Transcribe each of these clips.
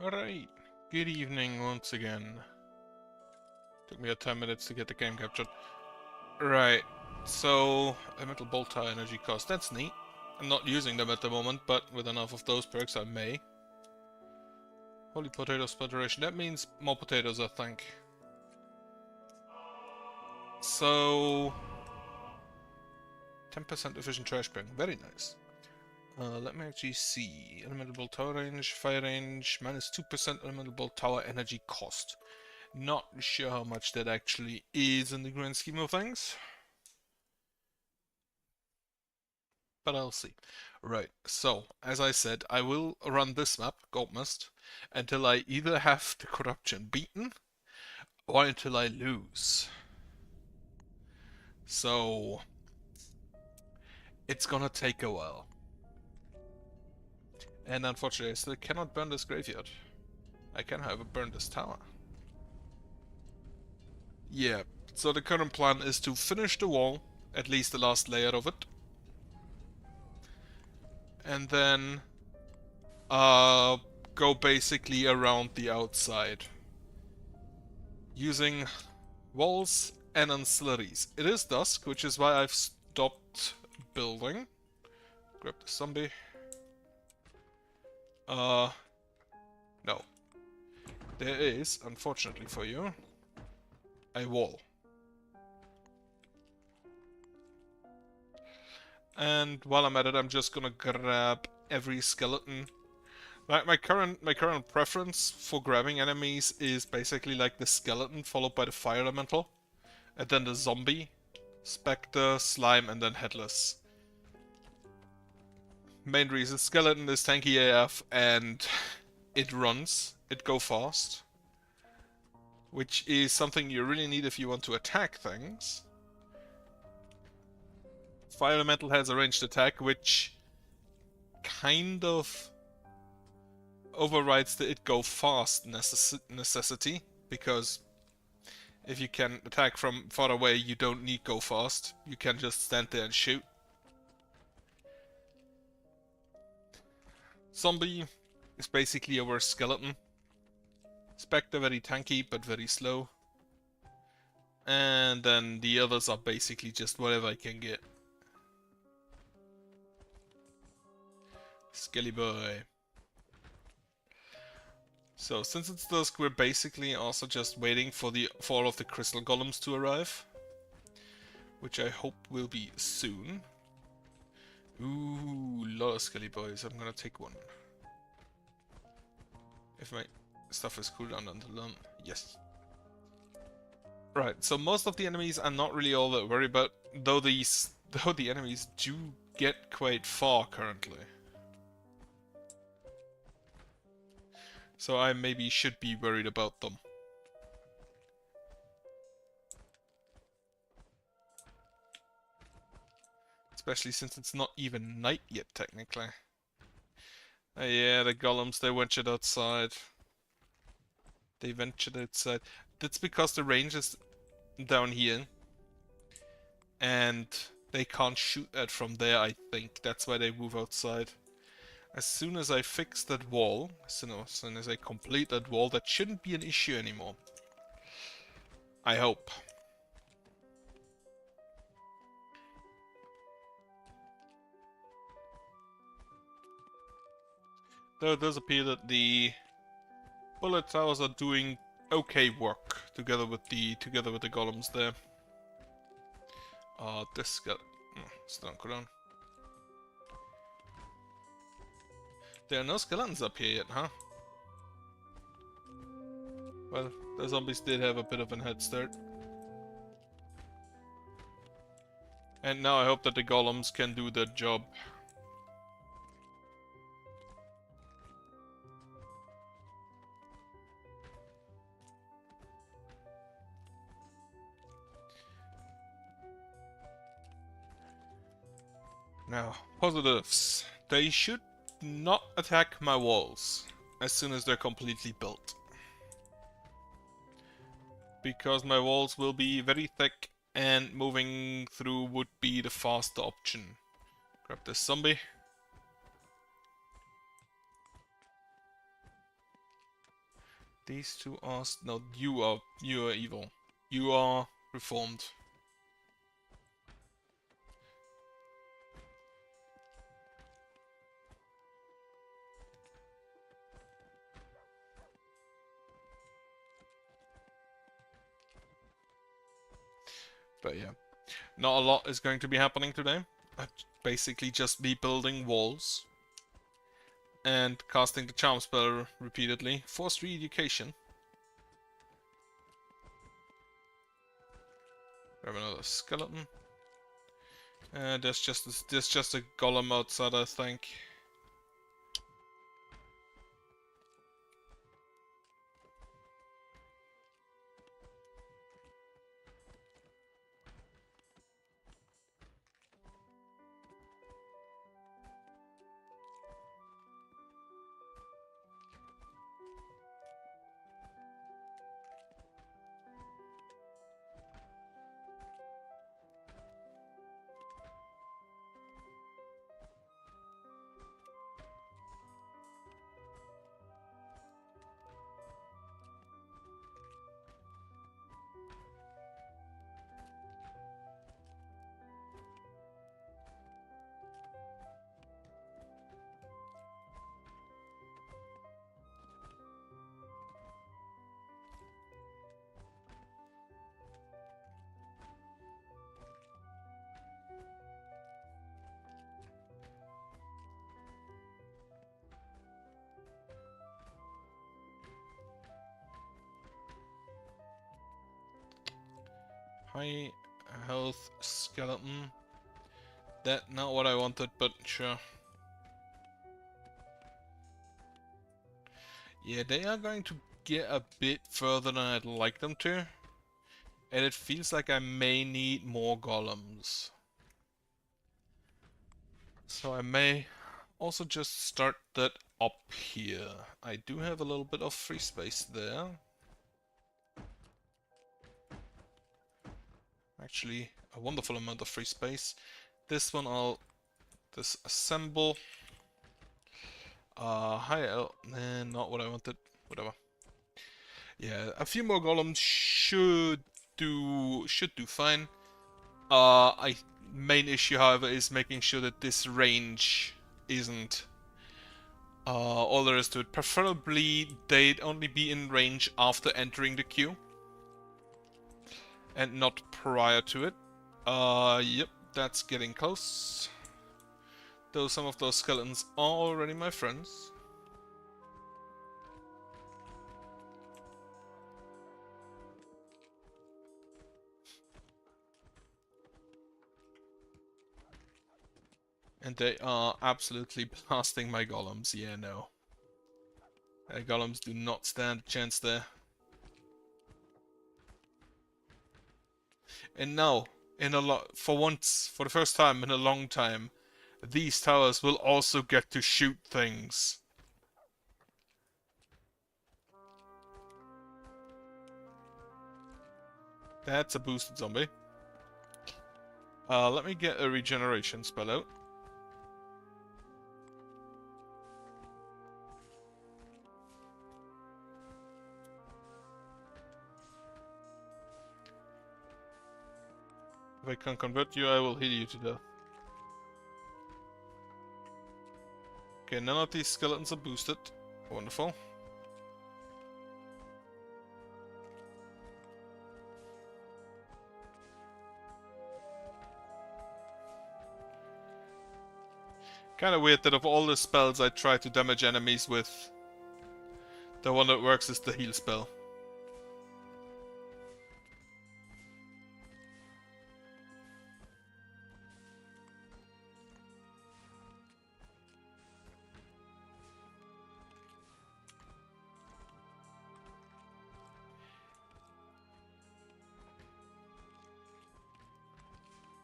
Alright, good evening once again. Took me 10 minutes to get the game captured. Right, so elemental bolt high energy cost, that's neat. I'm not using them at the moment, but with enough of those perks I may. Holy potato spluttration, that means more potatoes I think. So 10% efficient trash bin, very nice. Let me actually see. Elemental bolt tower range, fire range, minus 2% elemental bolt tower energy cost. Not sure how much that actually is in the grand scheme of things. But I'll see. Right, so, as I said, I will run this map, Gold Mist, until I either have the corruption beaten, or until I lose. So, it's gonna take a while. And unfortunately, I still cannot burn this graveyard. I can, however, burn this tower. Yeah, so the current plan is to finish the wall, at least the last layer of it. And then go basically around the outside. Using walls and ancillaries. It is dusk, which is why I've stopped building. Grab the zombie. No. There is, unfortunately for you, a wall. And while I'm at it, I'm just gonna grab every skeleton. Like my current preference for grabbing enemies is basically like the skeleton followed by the fire elemental, and then the zombie, spectre, slime, and then headless. Main reason, skeleton is tanky AF and it runs, it go fast, which is something you really need if you want to attack things. Fire elemental has a ranged attack, which kind of overrides the it go fast necessity, because if you can attack from far away, you don't need go fast. You can just stand there and shoot. Zombie is basically our skeleton. Spectre very tanky, but very slow. And then the others are basically just whatever I can get. Skelly boy. So, since it's dusk, we're basically also just waiting for all of the crystal golems to arrive. Which I hope will be soon. Ooh, lot of skelly boys. I'm gonna take one. If my stuff is cooldown until then. Yes. Right, so most of the enemies I'm not really all that worried about, though the enemies do get quite far currently. So I maybe should be worried about them. Especially since it's not even night yet, technically. Yeah, the golems, they ventured outside. They ventured outside. That's because the range is down here. And they can't shoot at from there, I think. That's why they move outside. As soon as I fix that wall, as soon as I complete that wall, that shouldn't be an issue anymore. I hope. Though it does appear that the bullet towers are doing okay work together with the golems there. This got still go down. There are no skeletons up here yet, huh? Well, the zombies did have a bit of a head start. And now I hope that the golems can do their job. Now, positives. They should not attack my walls as soon as they're completely built. Because my walls will be very thick and moving through would be the faster option. Grab this zombie. These two are... No, you are evil. You are reformed. But yeah, not a lot is going to be happening today. I'd basically just be building walls and casting the charm spell repeatedly. Forced re-education. Grab another skeleton. There's just a golem outside, I think. High health skeleton. That not what I wanted, but sure. Yeah, they are going to get a bit further than I'd like them to. And it feels like I may need more golems. So I may also just start that up here. I do have a little bit of free space there. Actually, a wonderful amount of free space. This one I'll disassemble. Not what I wanted. Whatever. Yeah, a few more golems should do fine. Main issue, however, is making sure that this range isn't all there is to it. Preferably, they'd only be in range after entering the queue, and not prior to it. Yep, that's getting close. Though some of those skeletons are already my friends. And they are absolutely blasting my golems. Yeah, no. Golems do not stand a chance there. And now, for once, for the first time in a long time, these towers will also get to shoot things. That's a boosted zombie. Let me get a regeneration spell out. If I can convert you, I will heal you to death. Okay, none of these skeletons are boosted. Wonderful. Kinda weird that of all the spells I try to damage enemies with, the one that works is the heal spell.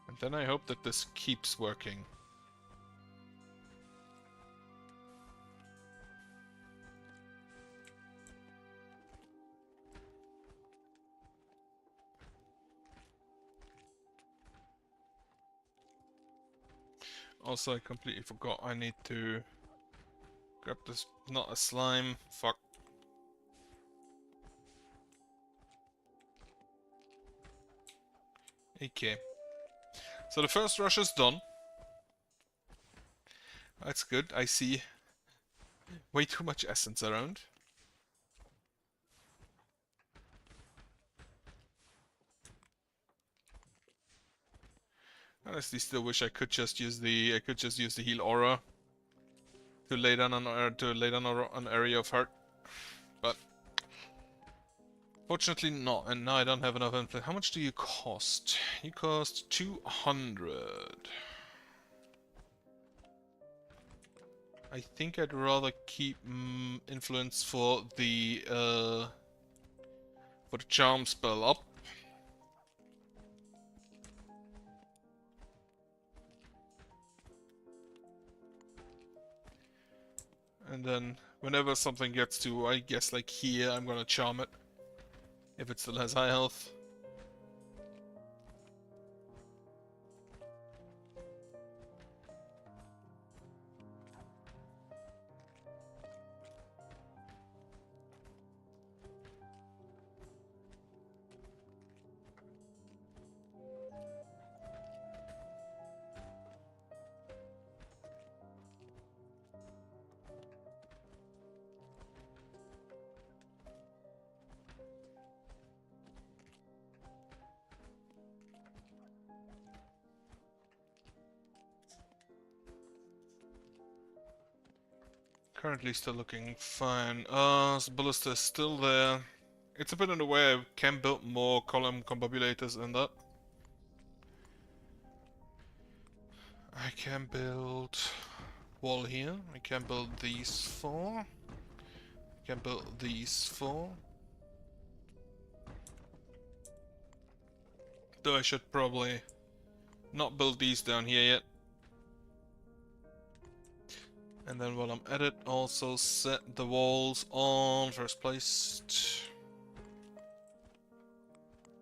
And then I hope that this keeps working. Also, I completely forgot I need to grab this, not a slime, fuck. Okay. So the first rush is done. That's good. I see way too much essence around. Honestly, still wish I could just use the heal aura to lay down an area of hurt, but fortunately not. And now I don't have enough influence. How much do you cost? You cost 200. I think I'd rather keep influence for the charm spell up. And then whenever something gets to, I guess like here, I'm gonna charm it. If it still has high health. Currently still looking fine. So Ballista is still there. It's a bit in the way. I can build more column combobulators in that. I can build wall here. I can build these 4. I can build these 4. Though I should probably not build these down here yet. And then while I'm at it, also set the walls on first place.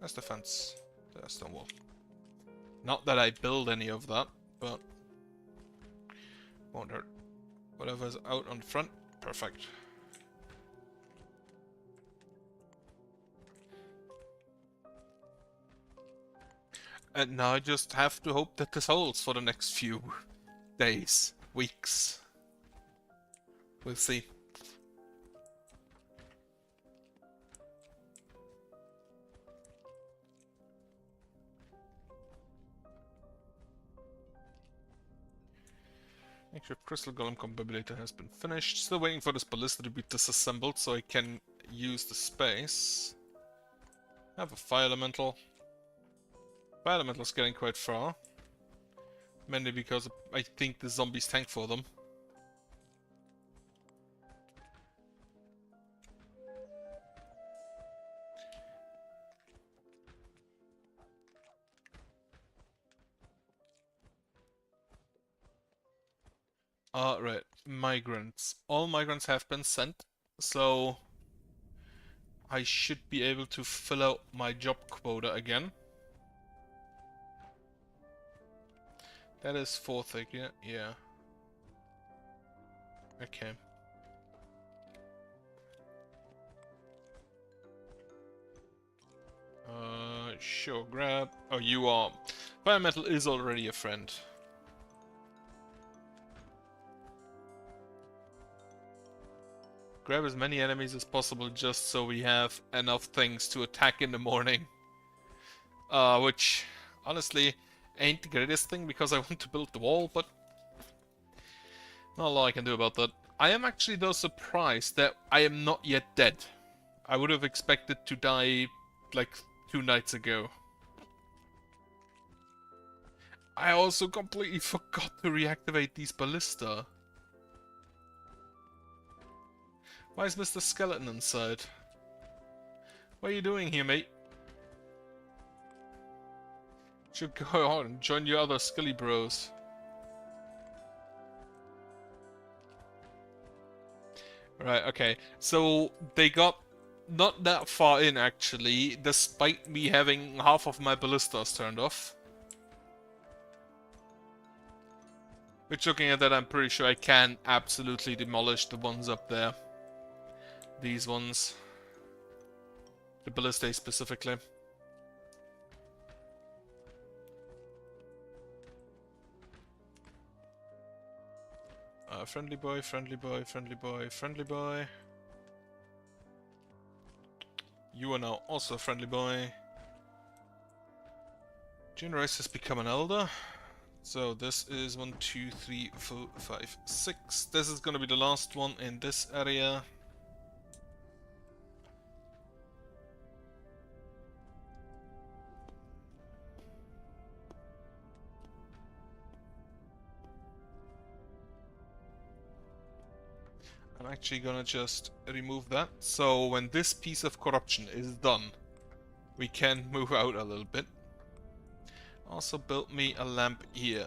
That's the fence. That's the wall. Not that I build any of that, but won't hurt. Whatever's out on front, perfect. And now I just have to hope that this holds for the next few days, weeks. We'll see. Actually, Crystal Golem Combobulator has been finished. Still waiting for this ballista to be disassembled so I can use the space. I have a Fire Elemental. Fire Elemental's getting quite far. Mainly because I think the zombies tank for them. Right. Migrants. All migrants have been sent, so I should be able to fill out my job quota again. That is 4th, yeah. Okay. Sure, grab. Oh, you are. Fire Metal is already a friend. Grab as many enemies as possible just so we have enough things to attack in the morning. Which, honestly, ain't the greatest thing because I want to build the wall, but not a lot I can do about that. I am actually though surprised that I am not yet dead. I would have expected to die like 2 nights ago. I also completely forgot to reactivate these ballista. Why is Mr. Skeleton inside? What are you doing here, mate? Should go on and join your other skilly bros. Right, okay. So they got not that far in actually, despite me having half of my ballistas turned off. Which, looking at that, I'm pretty sure I can absolutely demolish the ones up there. These ones. The ballistae specifically. Friendly boy, friendly boy, friendly boy, friendly boy. You are now also a friendly boy. Generous has become an elder. So this is 1, 2, 3, 4, 5, 6. This is gonna be the last one in this area. I'm actually gonna just remove that. So when this piece of corruption is done, we can move out a little bit. Also build me a lamp here.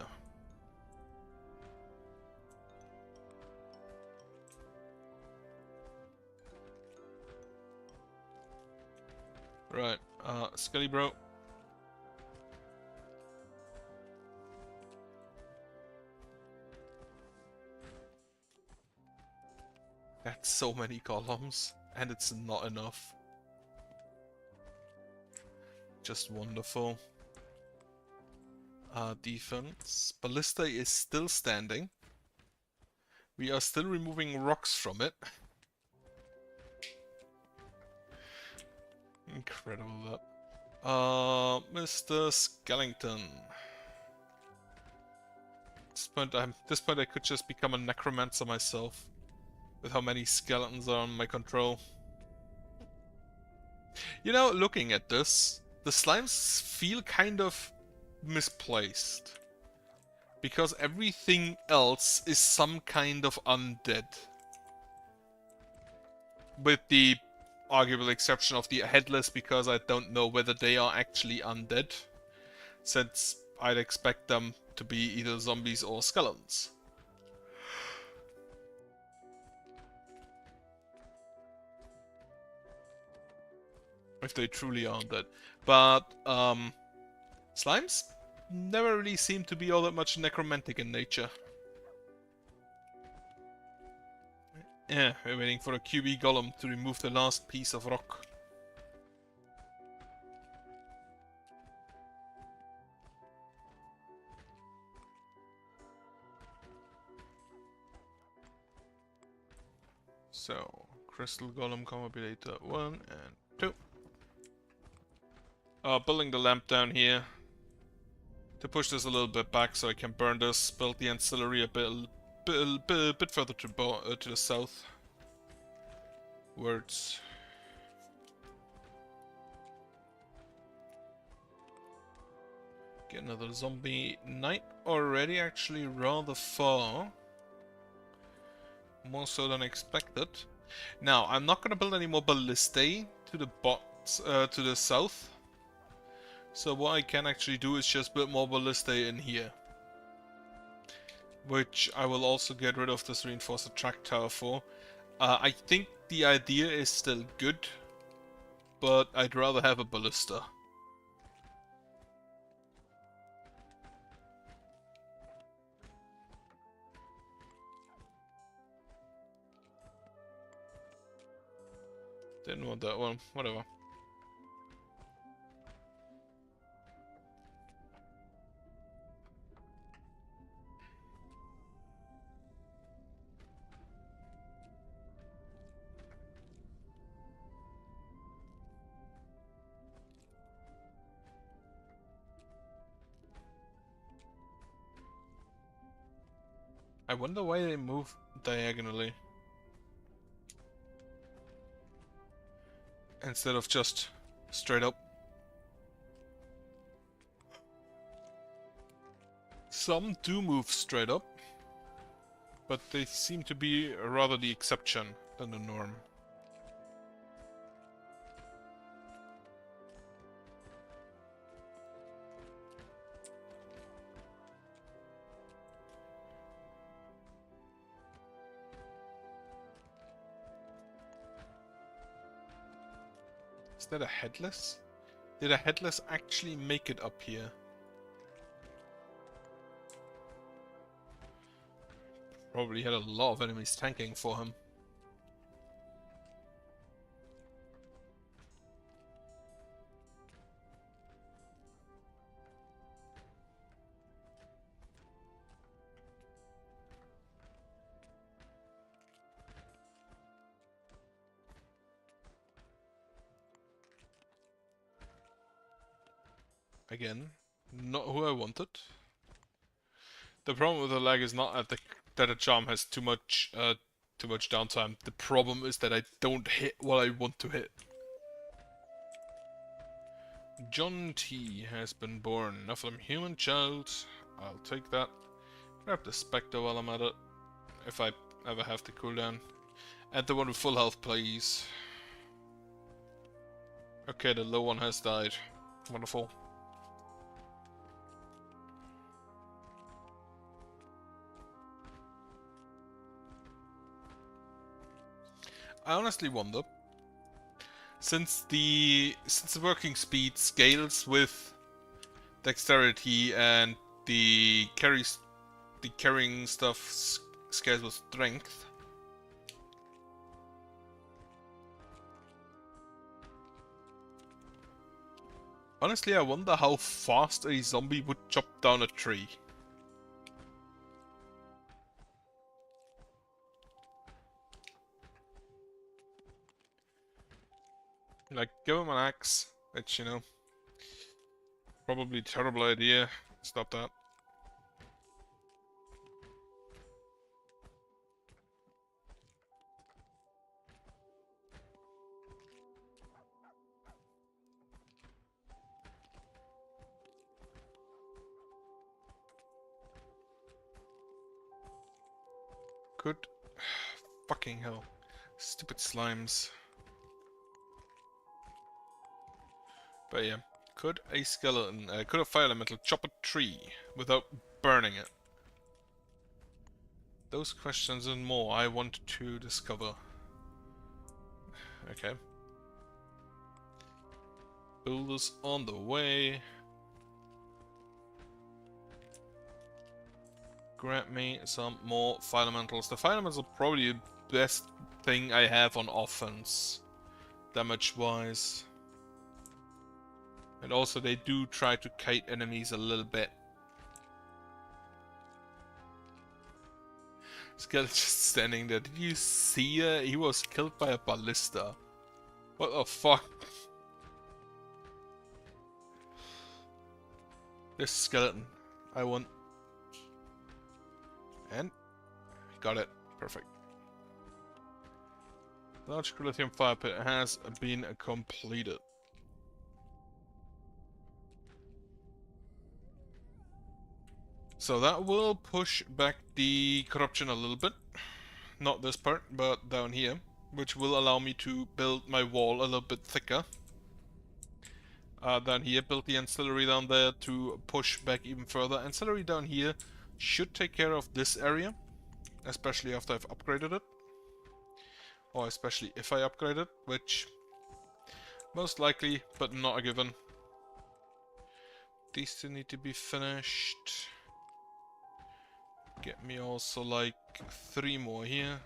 Right, Skelly bro. That's so many columns, and it's not enough. Just wonderful. Defense. Ballista is still standing. We are still removing rocks from it. Incredible that. Mr. Skellington. At this point I could just become a necromancer myself. With how many skeletons are on my control. You know, looking at this, the slimes feel kind of misplaced. Because everything else is some kind of undead. With the arguable exception of the headless, because I don't know whether they are actually undead. Since I'd expect them to be either zombies or skeletons. If they truly are undead. But, slimes never really seem to be all that much necromantic in nature. Yeah, we're waiting for a QB golem to remove the last piece of rock. So, crystal golem combinator 1 and 2. Building the lamp down here to push this a little bit back so I can burn this. Build the ancillary a bit further to the south. Words. Get another zombie knight already, actually rather far. More so than expected. Now, I'm not going to build any more ballistae to the south. So what I can actually do is just build more ballistae in here. Which I will also get rid of this reinforced attract tower for. I think the idea is still good, but I'd rather have a ballista. Didn't want that one, whatever. I wonder why they move diagonally. Instead of just straight up. Some do move straight up, but they seem to be rather the exception than the norm. Is that a headless? Did a headless actually make it up here? Probably had a lot of enemies tanking for him. Again, not who I wanted. The problem with the lag is not that the charm has too much downtime. The problem is that I don't hit what I want to hit. John T has been born. Enough of human child. I'll take that. Grab the Spectre while I'm at it. If I ever have the cooldown. And the one with full health, please. Okay, the low one has died. Wonderful. I honestly wonder, since the working speed scales with dexterity and the carrying stuff scales with strength. Honestly, I wonder how fast a zombie would chop down a tree. Like, give him an axe, which, you know, probably a terrible idea. Stop that. Good. Fucking hell. Stupid slimes. But yeah, could a fire elemental chop a tree without burning it? Those questions and more I want to discover. Okay. Builders on the way. Grab me some more fire elementals. The fire elementals are probably the best thing I have on offense, damage-wise. And also they do try to kite enemies a little bit. Skeleton just standing there. Did you see that? He was killed by a ballista. What the fuck? This skeleton. I want. And? Got it. Perfect. Large lithium fire pit has been completed. So that will push back the corruption a little bit. Not this part, but down here. Which will allow me to build my wall a little bit thicker. Down here, build the ancillary down there to push back even further. Ancillary down here should take care of this area. Especially after I've upgraded it. Or especially if I upgrade it, which most likely, but not a given. These two need to be finished. Get me also like 3 more here.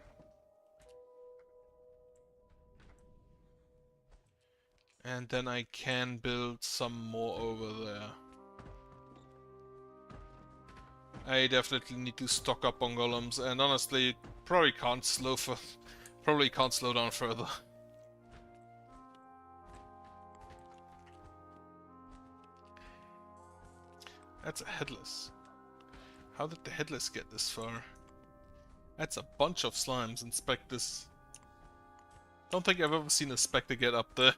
And then I can build some more over there. I definitely need to stock up on golems, and honestly, probably can't slow down further. That's a headless. How did the headless get this far? That's a bunch of slimes and specters. Don't think I've ever seen a specter get up there.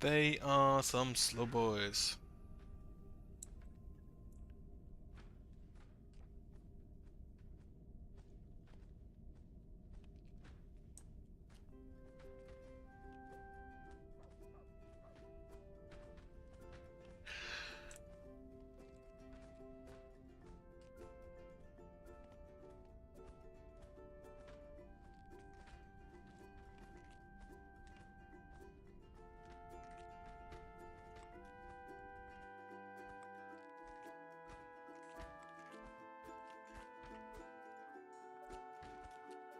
They are some slow boys.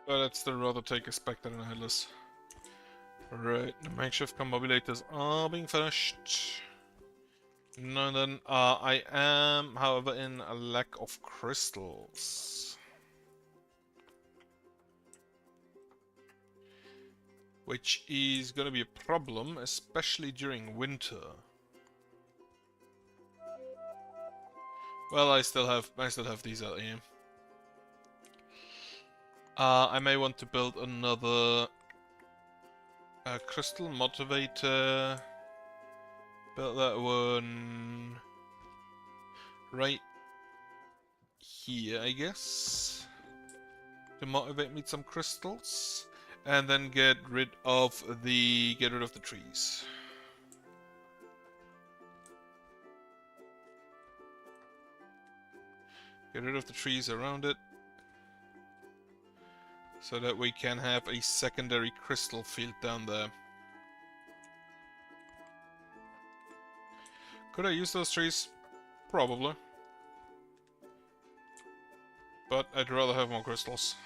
But I'd still rather take a specter than a headless. Right, the makeshift commobilators are being finished. No, then I am, however, in a lack of crystals. which is gonna be a problem, especially during winter. Well, I still have these out here. I may want to build another crystal motivator. Build that one right here, I guess, to motivate me some crystals, and then get rid of the trees. Get rid of the trees around it, so that we can have a secondary crystal field down there. Could I use those trees? Probably. But I'd rather have more crystals.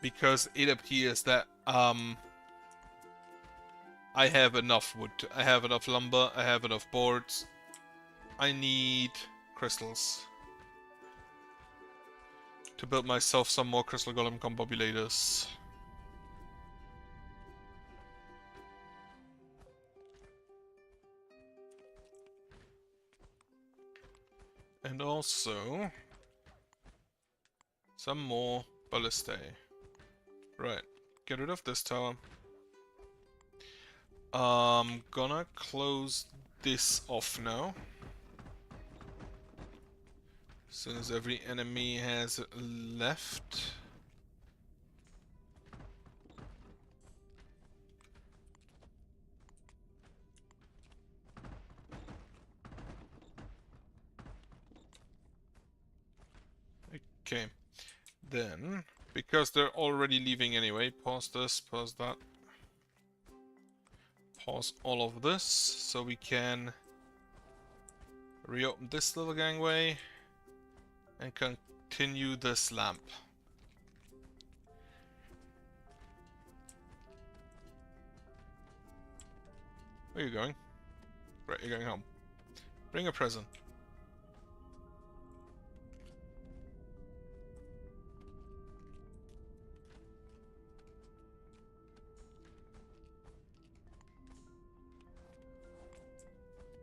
Because it appears that I have enough wood. I have enough lumber, I have enough boards. I need crystals to build myself some more crystal golem combobulators. And also some more ballistae. Right, get rid of this tower. Gonna close this off now. As soon as every enemy has left. Okay, then, because they're already leaving anyway, pause this, pause that. Pause all of this, so we can reopen this little gangway and continue this lamp. Where are you going? Right, you're going home. Bring a present.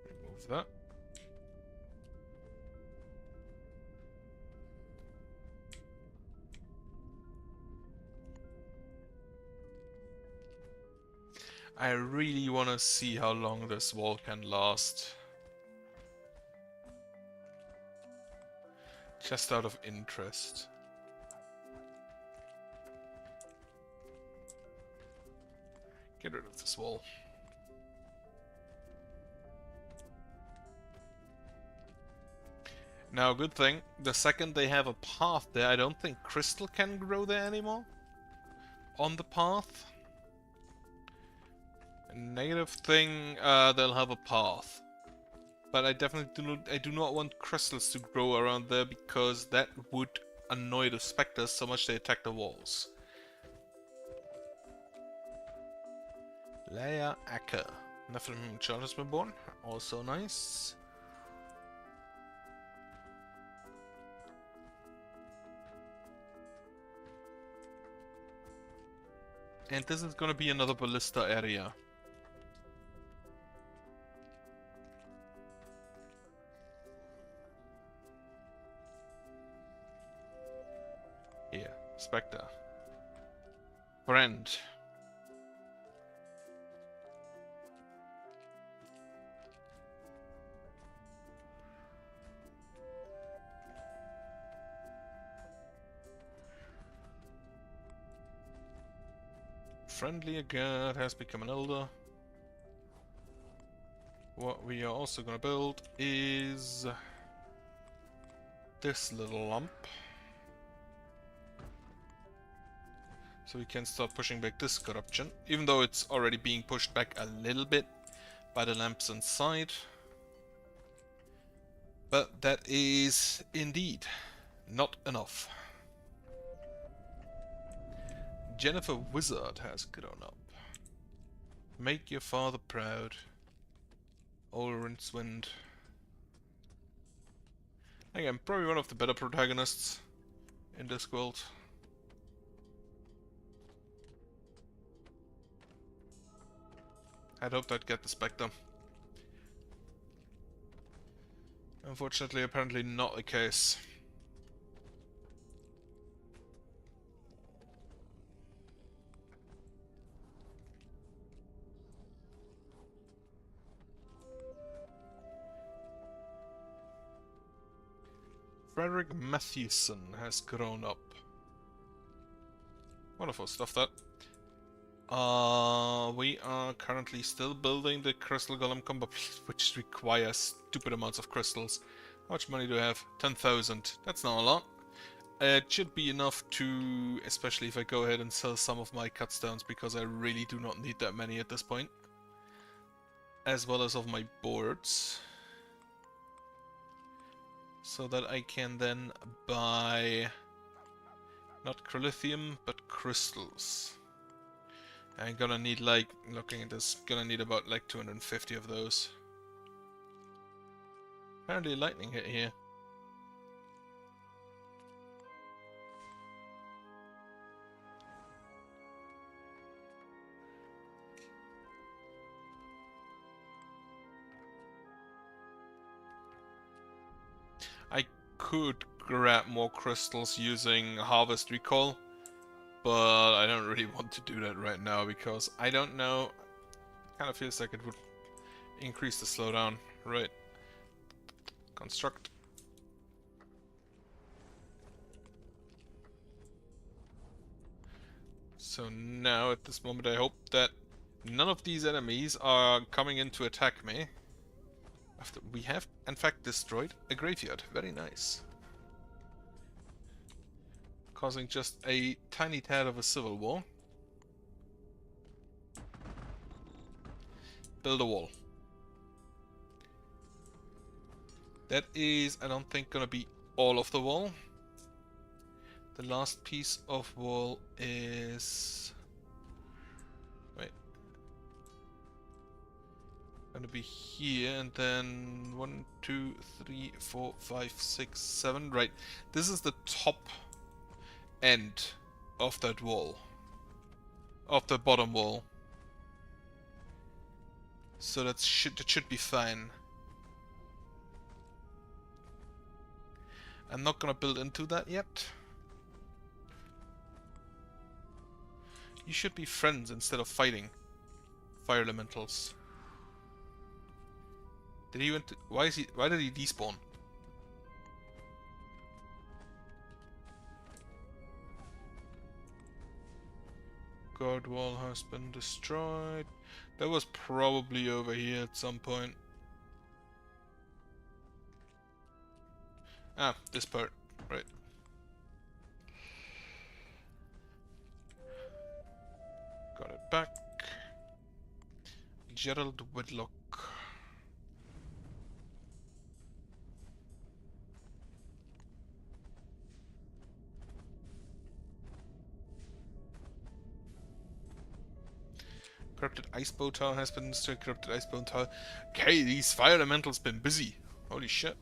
Remove that. I really want to see how long this wall can last. Just out of interest. Get rid of this wall. Now, good thing, the second they have a path there, I don't think crystal can grow there anymore. On the path. Negative thing, they'll have a path. But I definitely do not want crystals to grow around there, because that would annoy the specters so much they attack the walls. Loracre. Nothing from child has been born. Also nice. And this is gonna be another ballista area. Here, Spectre. Friend. Friendly god has become an elder. What we are also gonna build is this little lump. So we can start pushing back this corruption, even though it's already being pushed back a little bit by the lamps inside. But that is indeed not enough. Jennifer Wizard has grown up. Make your father proud. Olrinswind. Again, probably one of the better protagonists in this world. I'd hoped I'd get the Spectre. Unfortunately, apparently not the case. Frederick Matthewson has grown up. Wonderful stuff, that. We are currently still building the Crystal Golem combo, which requires stupid amounts of crystals. How much money do I have? 10,000. That's not a lot. It should be enough to, especially if I go ahead and sell some of my cut stones, because I really do not need that many at this point. As well as of my boards. So that I can then buy not crylithium, but crystals. I'm gonna need, like, looking at this, gonna need about like 250 of those. Apparently lightning hit here. I could grab more crystals using Harvest Recall, but I don't really want to do that right now because I don't know. Kind of feels like it would increase the slowdown. Right. Construct. So now at this moment I hope that none of these enemies are coming in to attack me. After we have in fact destroyed a graveyard. Very nice. Causing just a tiny tad of a civil war. Build a wall. That is, I don't think, gonna be all of the wall. The last piece of wall is... Wait. Gonna be here, and then 1, 2, 3, 4, 5, 6, 7. Right. This is the top end of that wall. Of the bottom wall. So that should be fine. I'm not gonna build into that yet. You should be friends instead of fighting. Fire elementals. Did he went? Why did he despawn? Guard wall has been destroyed. That was probably over here at some point. Ah, this part. Right. Got it back. Gerald Whitlock. Corrupted Icebow Tower has been destroyed. Corrupted Icebow Tower. Okay, these fire elementals been busy. Holy shit.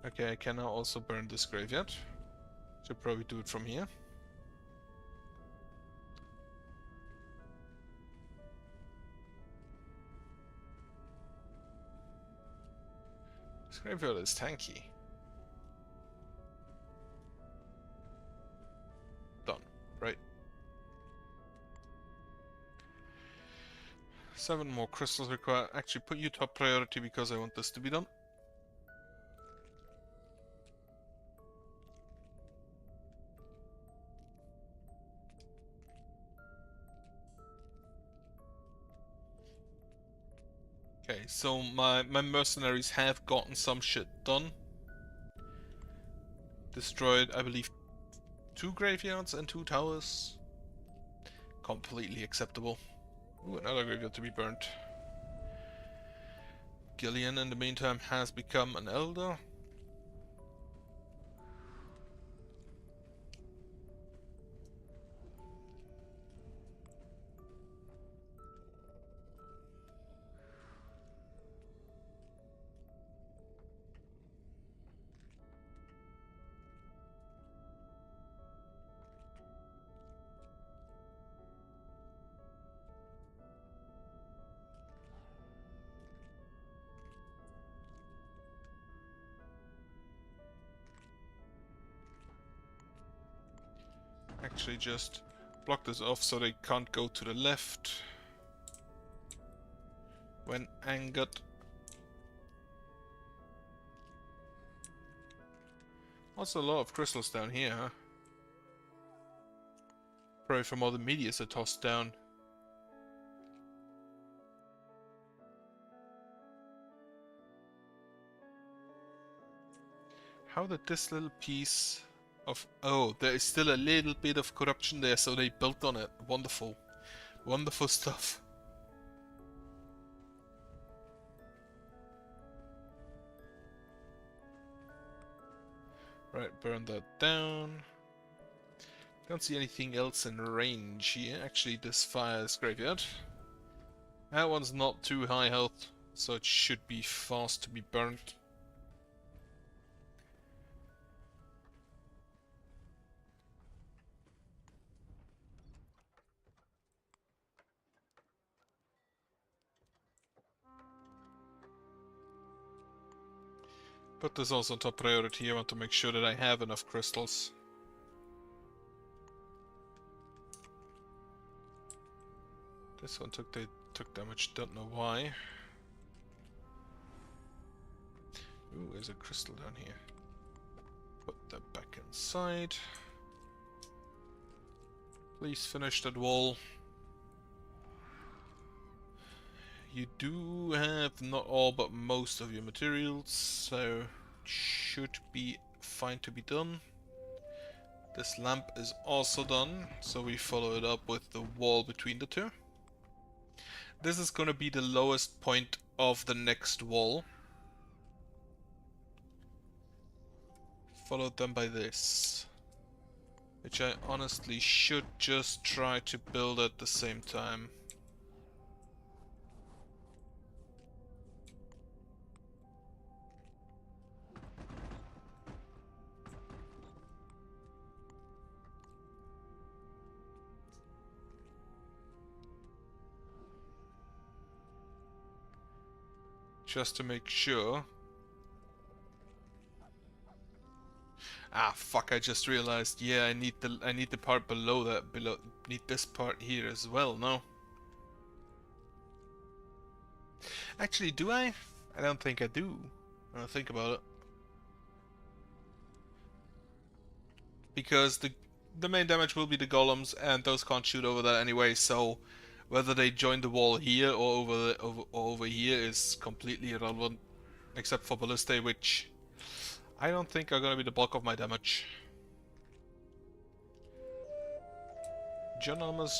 Okay, I can now also burn this graveyard. Should probably do it from here. This graveyard is tanky. Done. Right. 7 more crystals required. Actually, put you top priority because I want this to be done. Okay, so my mercenaries have gotten some shit done. Destroyed, I believe, 2 graveyards and 2 towers. Completely acceptable. Ooh, another graveyard to be burnt. Gillian, in the meantime, has become an elder. actually just block this off so they can't go to the left when angered. Also a lot of crystals down here, huh? Probably from all the meteors are tossed down. How did this little piece of... Oh, there is still a little bit of corruption there, so they built on it. Wonderful. Wonderful stuff. Right, burn that down. Don't see anything else in range here. Actually, this fire's graveyard. That one's not too high health, so it should be fast to be burnt. Put this also on top priority. I want to make sure that I have enough crystals. This one took damage, don't know why. Ooh, there's a crystal down here. Put that back inside. Please finish that wall. You do have not all but most of your materials, so it should be fine to be done. This lamp is also done, so we follow it up with the wall between the two. This is going to be the lowest point of the next wall. Followed then by this, which I honestly should just try to build at the same time. Just to make sure. Ah, fuck, I just realized, yeah, I need the part below that, need this part here as well, no? Actually, do I? I don't think I do. I don't think about it. Because the main damage will be the golems, and those can't shoot over that anyway, so whether they join the wall here or over here is completely irrelevant. Except for Ballistae, which I don't think are gonna be the bulk of my damage. John Elmas,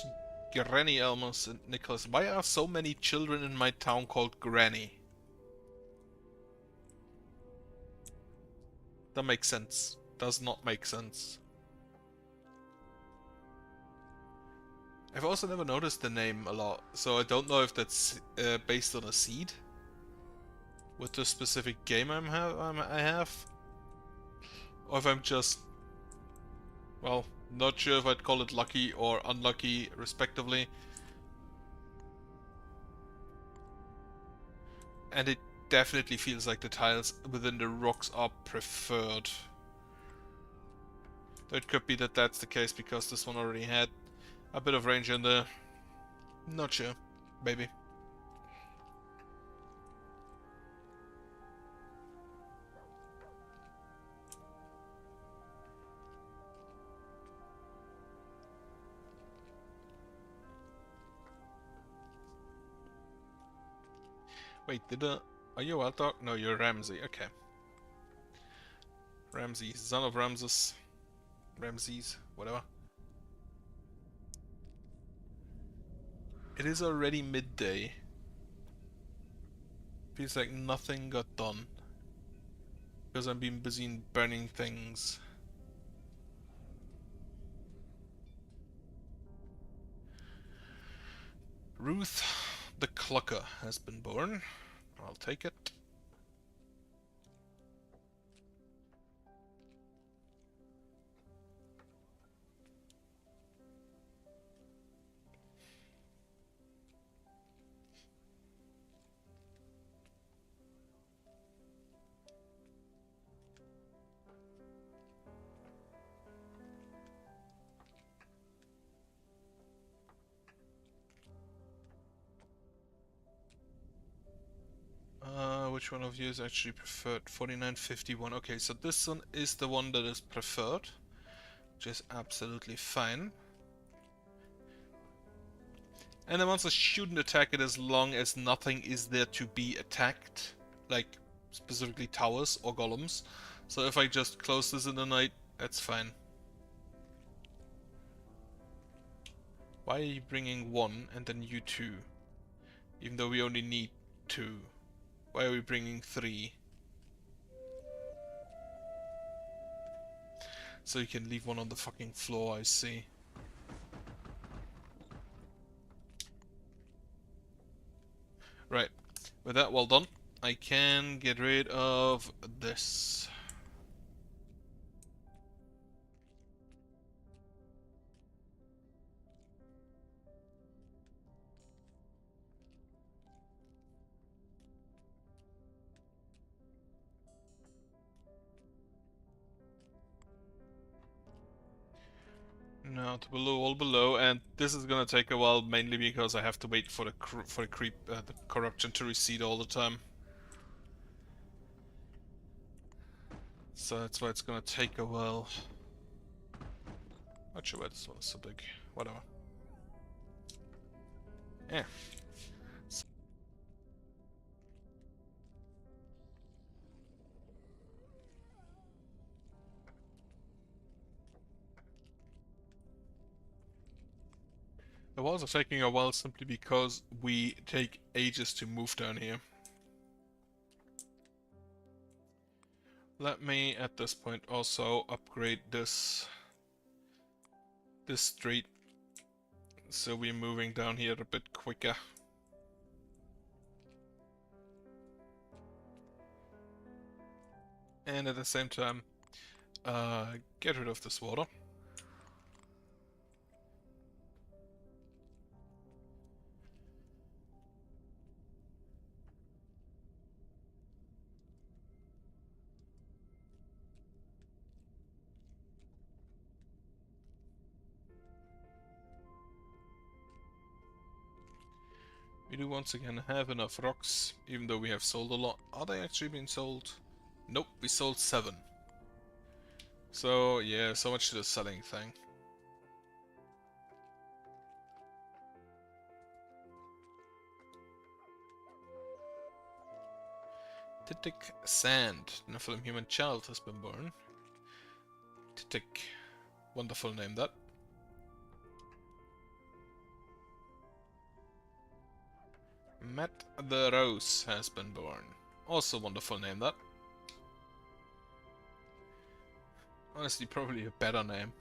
Granny Elmas, and Nicholas. Why are so many children in my town called Granny? That makes sense. Does not make sense. I've also never noticed the name a lot, so I don't know if that's based on a seed with the specific game I have, or if I'm just, well, not sure if I'd call it lucky or unlucky, respectively. And it definitely feels like the tiles within the rocks are preferred. Though it could be that that's the case because this one already had a bit of range in there. Not sure. Maybe. Wait, are you a wild dog? No, you're Ramsey. Okay. Ramsey, son of Ramses. Ramses, whatever. It is already midday. Feels like nothing got done. Because I'm being busy in burning things. Ruth the Clucker has been born. I'll take it. which one of you is actually preferred? 4951. Okay, so this one is the one that is preferred, which is absolutely fine. And the monsters shouldn't attack it as long as nothing is there to be attacked, like specifically towers or golems. So if I just close this in the night, that's fine. Why are you bringing one and then you two? Even though we only need two. Why are we bringing three? So you can leave one on the fucking floor, I see. Right. With that well done, I can get rid of this. Now to below, all below, and this is gonna take a while, mainly because I have to wait for the corruption to recede all the time. So that's why it's gonna take a while. Not sure why this one is so big. Whatever. Yeah. The walls are taking a while simply because we take ages to move down here. Let me, at this point, also upgrade this street, so we're moving down here a bit quicker. And at the same time, get rid of this water. We do once again have enough rocks, even though we have sold a lot. Are they actually being sold? Nope, we sold 7. So yeah, so much to the selling thing. Titik Sand, Nephilim human child has been born. Titik, wonderful name that. Matt the Rose has been born. Also wonderful name that. Honestly, probably a better name.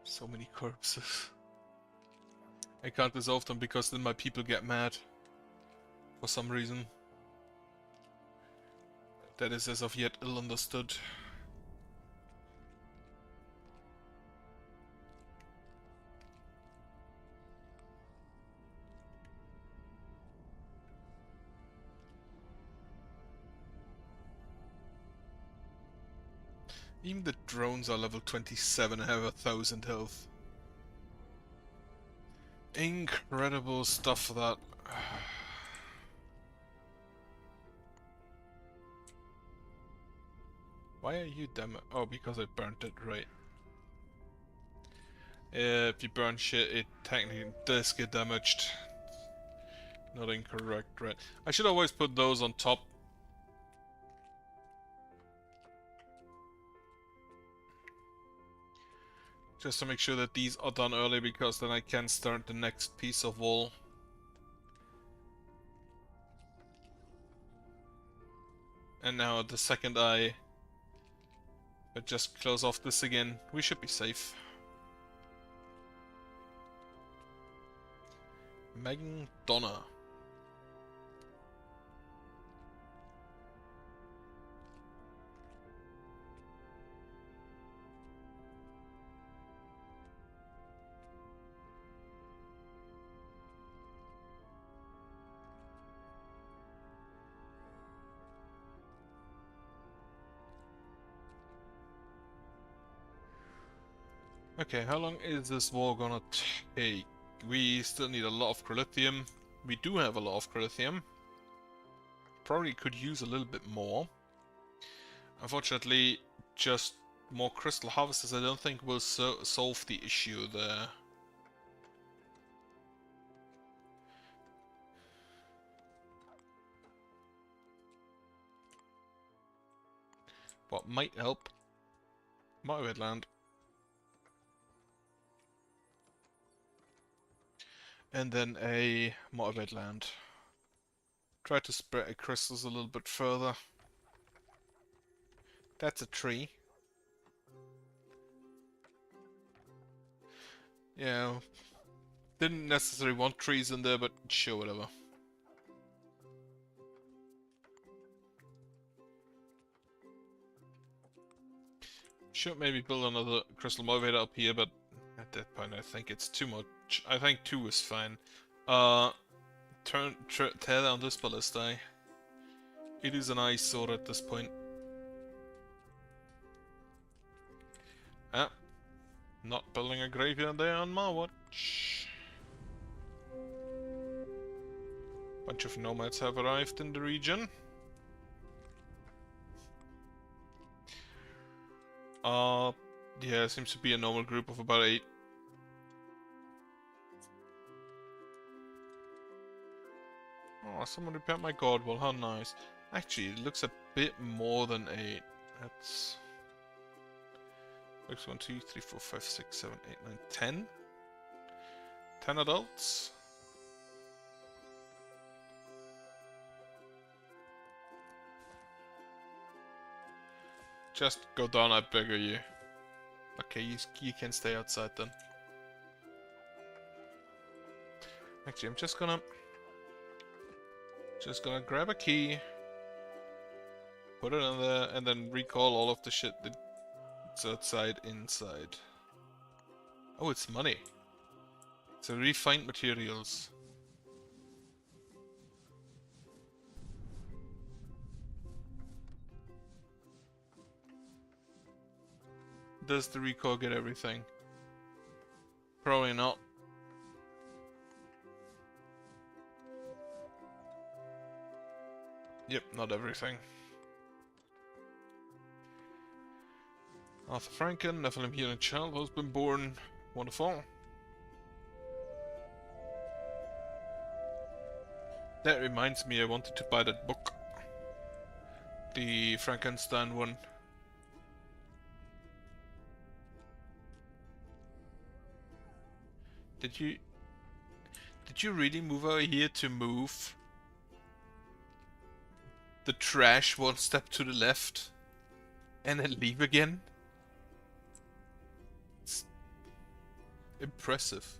So many corpses. I can't dissolve them because then my people get mad. For some reason. That is as of yet ill understood. Even the drones are level 27 and have 1000 health. Incredible stuff that. Why are you damaged? Oh, because I burnt it, right. If you burn shit, it technically does get damaged. Not incorrect, right. I should always put those on top. Just to make sure that these are done early, because then I can start the next piece of wall. And now the second I just close off this again, we should be safe. Megan Donna. Okay, how long is this war gonna take? We still need a lot of crylithium. We do have a lot of crylithium. Probably could use a little bit more. Unfortunately, just more crystal harvesters I don't think will solve the issue there. What might help? My wetland. And then a morbid land. Try to spread the crystals a little bit further. That's a tree. Yeah, didn't necessarily want trees in there, but sure, whatever. Should maybe build another crystal motivator up here, but at that point I think it's too much. I think 2 is fine. Tear down this ballista. It is an eyesore at this point. Ah, not building a graveyard there on my watch. Bunch of nomads have arrived in the region. Yeah, seems to be a normal group of about 8. Oh, someone repaired my god wall, how nice. Actually, it looks a bit more than 8. That's... looks 1, 2, 3, 4, 5, 6, 7, 8, 9, 10. 10 adults. Just go down, I beg of you. Okay, you can stay outside then. Actually, I'm just gonna grab a key, put it in there, and then recall all of the shit that's outside inside. Oh, it's money. It's a refined materials. Does the recall get everything? Probably not. Yep, not everything. Arthur Franken, Nephilim human child has been born. Wonderful. That reminds me, I wanted to buy that book. The Frankenstein one. Did you really move over here to move the trash 1 step to the left and then leave again? It's impressive.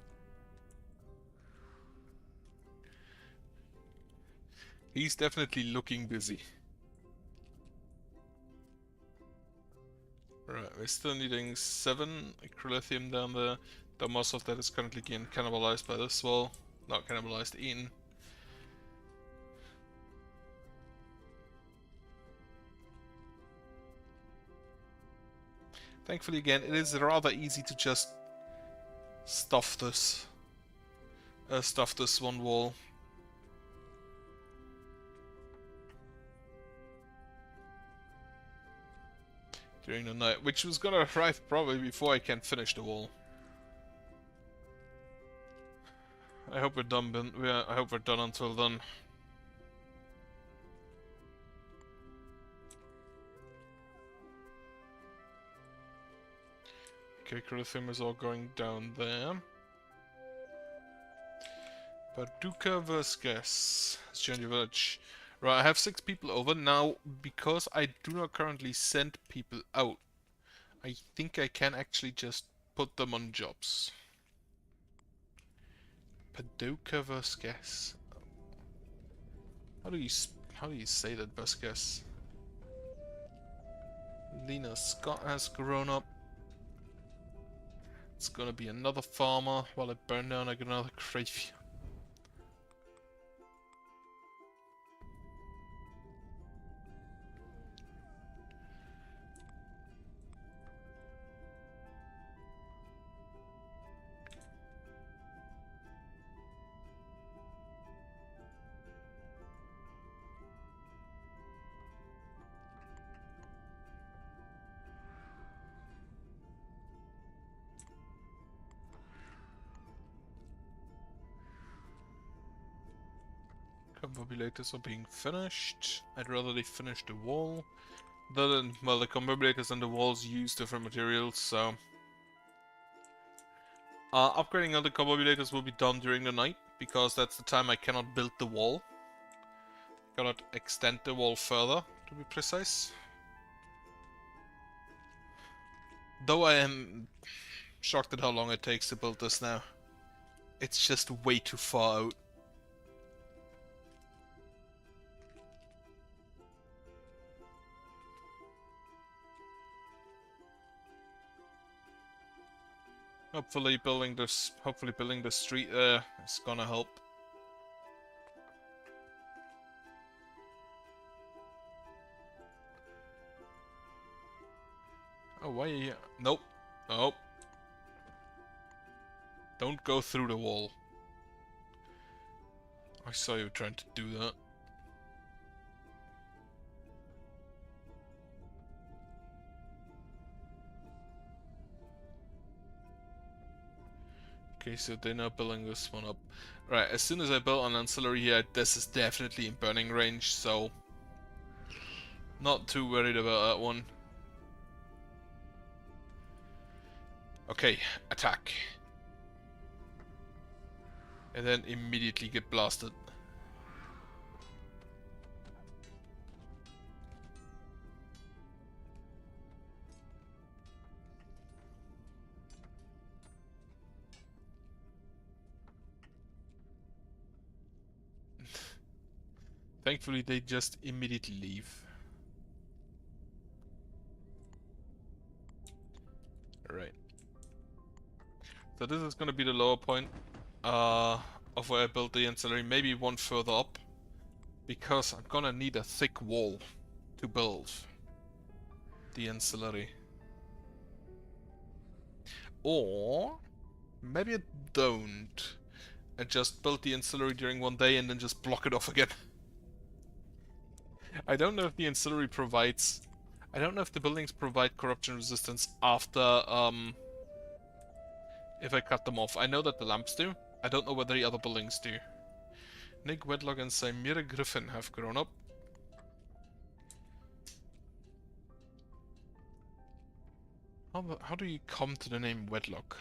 He's definitely looking busy. Right, we're still needing 7 acrylithium down there. Though most of that is currently getting cannibalized by this wall. Not cannibalized, eaten. Thankfully, again, it is rather easy to just stuff this one wall. During the night, which was gonna arrive probably before I can finish the wall. I hope we're done. I hope we're done until then. Okay, Crithium is all going down there. Paducah Vasquez. It's joined your village. Right, I have 6 people over. Now, because I do not currently send people out, I think I can actually just put them on jobs. Paducah Vasquez. How do you say that, Vasquez? Lena Scott has grown up. It's gonna be another farmer while I burn down like another graveyard. Confibrillators are being finished. I'd rather they finish the wall. Well, the confibrillators and the walls use different materials, so... upgrading other confibrillators will be done during the night, because that's the time I cannot build the wall. Cannot extend the wall further, to be precise. Though I am shocked at how long it takes to build this now. It's just way too far out. Hopefully building the street there is gonna help. Oh, why are you here? Nope. Nope. Don't go through the wall. I saw you trying to do that. Okay, so they're now building this one up. Right, as soon as I build an ancillary here, this is definitely in burning range, so... not too worried about that one. Okay, attack. And then immediately get blasted. Thankfully, they just immediately leave. Alright. So this is gonna be the lower point of where I built the ancillary, maybe one further up. Because I'm gonna need a thick wall to build the ancillary. Or maybe I don't. I just build the ancillary during one day and then just block it off again. I don't know if the ancillary provides... I don't know if the buildings provide corruption resistance after, if I cut them off. I know that the lamps do. I don't know whether the other buildings do. Nick Wedlock and Samira Griffin have grown up. How do you come to the name Wedlock?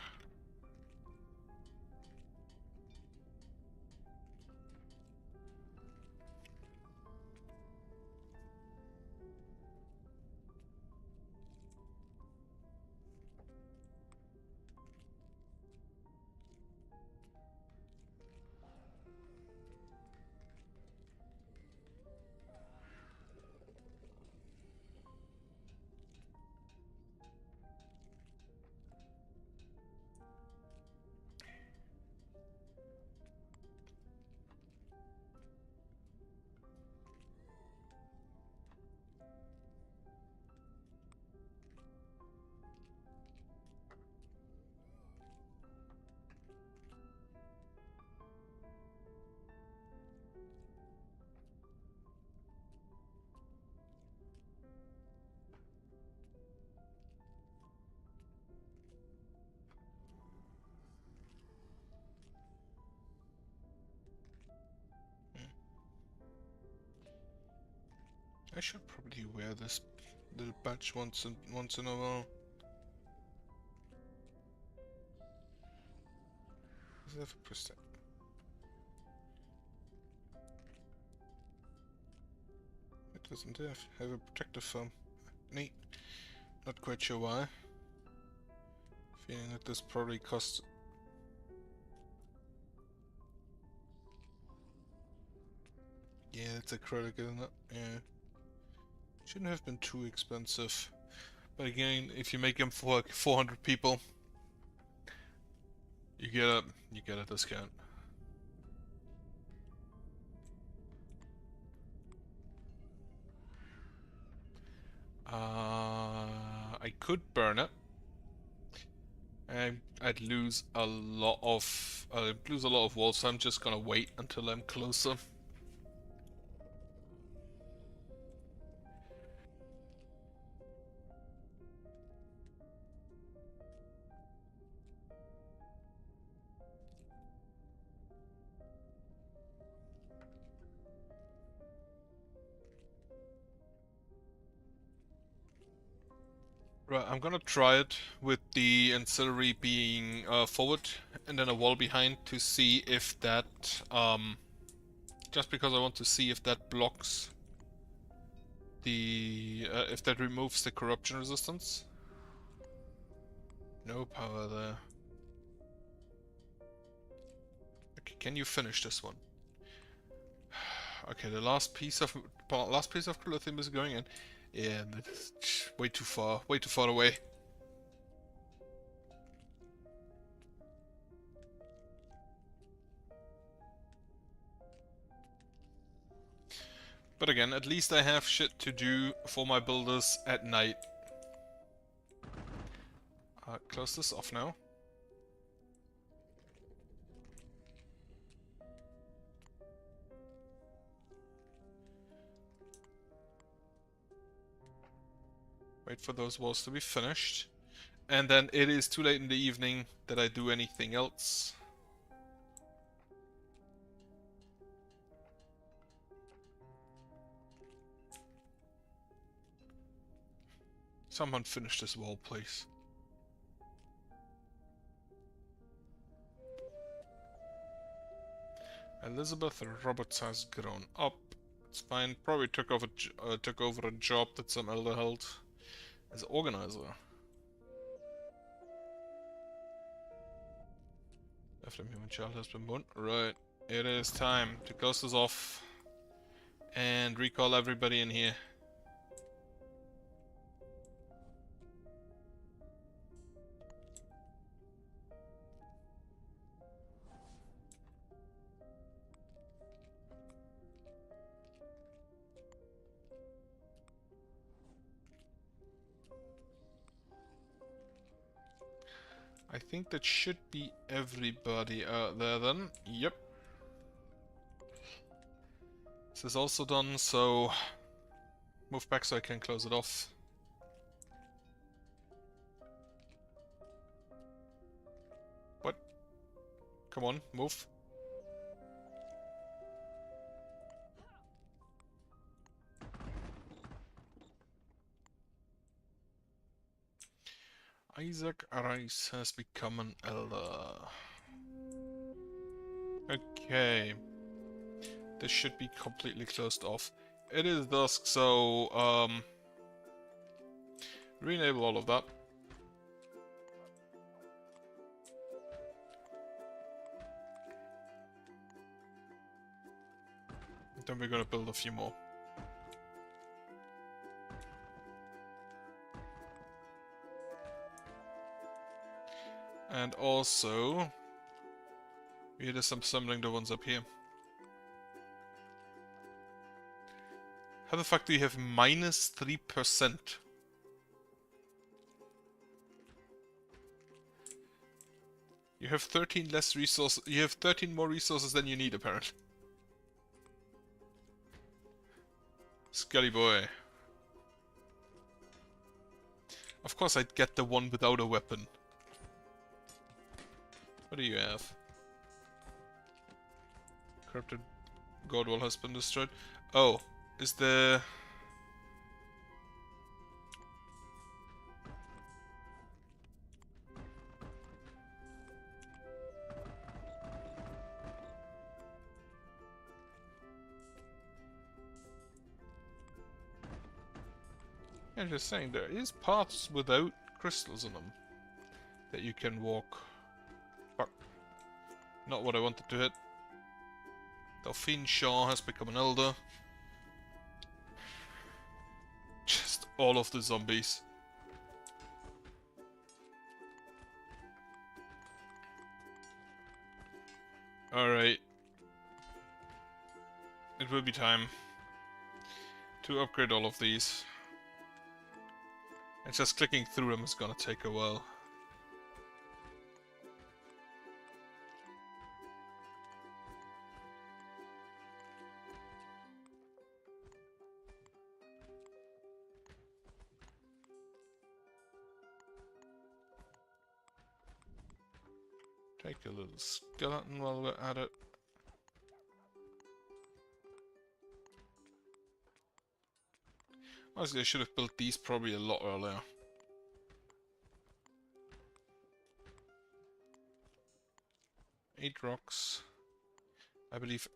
I should probably wear this little badge once in a while. does it have a percent? It doesn't have a protective film. Neat. Not quite sure why. Feeling that this probably costs. Yeah, it's acrylic, isn't it? Yeah. Shouldn't have been too expensive. But again, if you make them for like 400 people, you get a discount. I could burn it. I'd lose a lot of walls, so I'm just gonna wait until I'm closer. Right, I'm gonna try it with the ancillary being forward and then a wall behind to see if that, just because I want to see if that blocks the, if that removes the corruption resistance. No power there. Okay, can you finish this one? Okay, the last piece of lithium is going in. Yeah, that's way too far away. But again, at least I have shit to do for my builders at night. Close this off now. Wait for those walls to be finished. And then it is too late in the evening that I do anything else. Someone finish this wall, please. Elizabeth Roberts has grown up. It's fine. Probably took over a job that some elder held as organizer. After a human child has been born. Right. It is time to close this off and recall everybody in here. I think that should be everybody out there then. Yep. This is also done, so move back so I can close it off. What? Come on, move. Isaac Rice has become an elder. Okay. This should be completely closed off. It is dusk, so re-enable all of that. Then we're gonna build a few more. And also, we did some assembling the ones up here. How the fuck do you have minus 3%? You have 13 less resources. You have 13 more resources than you need, apparently. Scully boy. Of course I'd get the one without a weapon. What do you have? Corrupted god wall has been destroyed. Oh, is the... I'm just saying, there is paths without crystals in them that you can walk. Fuck. Not what I wanted to hit. Delphine Shaw has become an elder. Just all of the zombies. Alright. It will be time to upgrade all of these. And just clicking through them is gonna take a while. Take a little skeleton while we're at it. Honestly, I should have built these probably a lot earlier. Eight rocks. I believe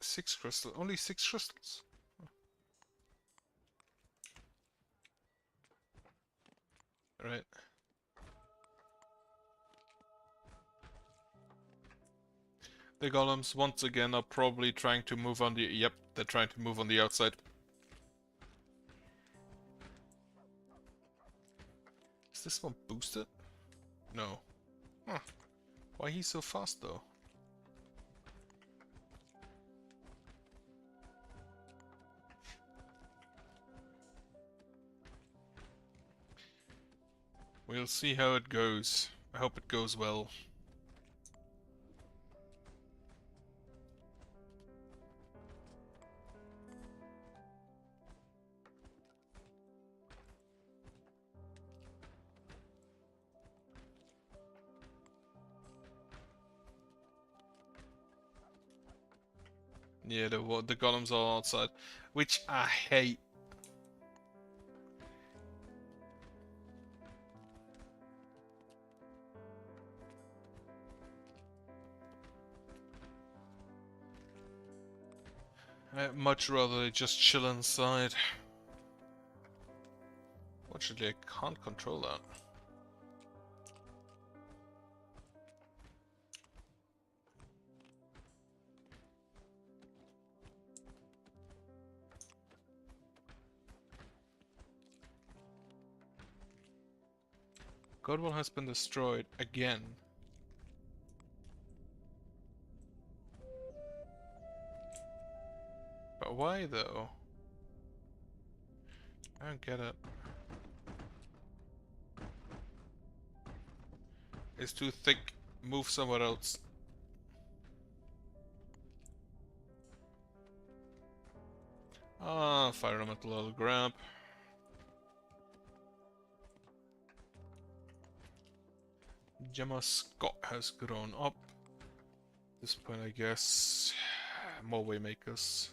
6 crystals. Only 6 crystals? Right. The golems, once again, are probably trying to move on the... Yep, they're trying to move on the outside. Is this one boosted? No. Huh. Why he's so fast, though? We'll see how it goes. I hope it goes well. Yeah, the golems are outside, which I hate. I'd much rather just chill inside. Fortunately, I can't control that. Godwall has been destroyed again. But why though? I don't get it. It's too thick. Move somewhere else. Ah, fire elemental I'll grab. Gemma Scott has grown up. At this point, I guess more waymakers.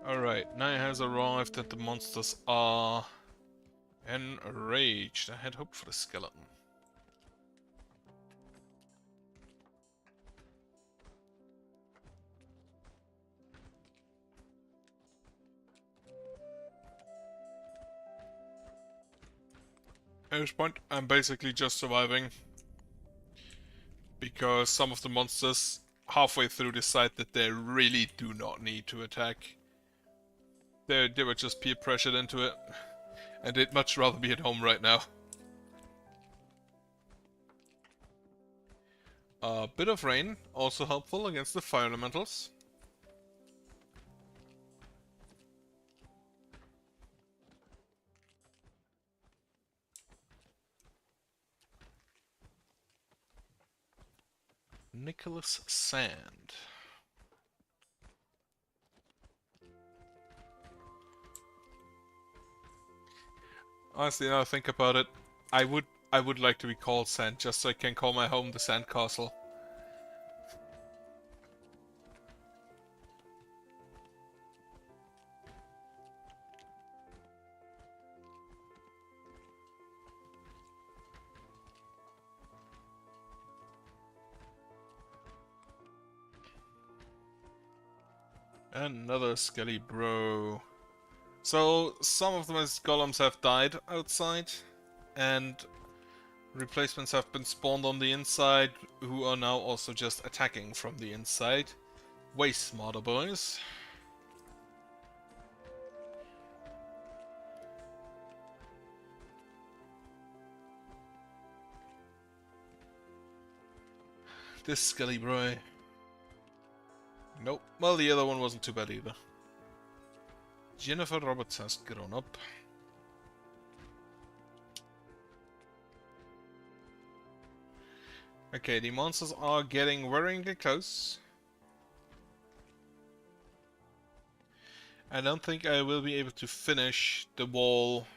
Alright, night has arrived and the monsters are enraged. I had hoped for the skeleton. At this point, I'm basically just surviving. Because some of the monsters halfway through decide that they really do not need to attack. They were just peer pressured into it, and they'd much rather be at home right now. A bit of rain, also helpful against the fire elementals. Nicholas Sand. Honestly, now I think about it, I would I would like to be called Sand, just so I can call my home the Sand Castle. Another skelly bro. So, some of the golems have died outside, and replacements have been spawned on the inside, who are now also just attacking from the inside. Way smarter, boys. This skelly bro. Nope. Well, the other one wasn't too bad either. Jennifer Roberts has grown up. Okay, the monsters are getting worryingly close. I don't think I will be able to finish the wall.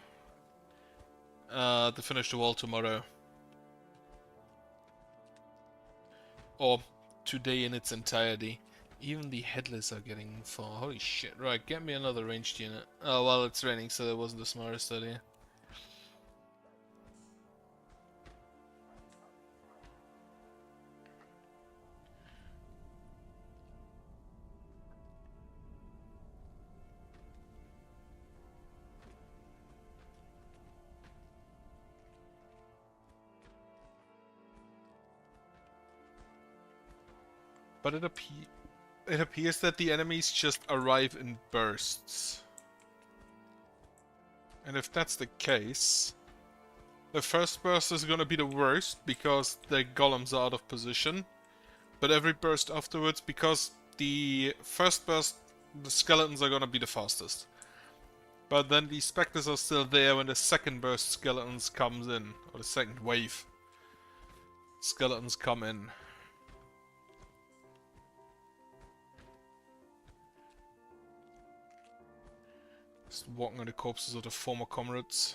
Tomorrow. Or today in its entirety. Even the headless are getting far. Holy shit. Right, get me another ranged unit. Oh, well, it's raining, so that wasn't the smartest idea. But it appears that the enemies just arrive in bursts. And if that's the case, the first burst is gonna be the worst because the golems are out of position. But every burst afterwards, because the first burst, the skeletons are gonna be the fastest. But then the specters are still there when the second burst skeletons comes in, or the second wave skeletons come in. Just walking on the corpses of the former comrades.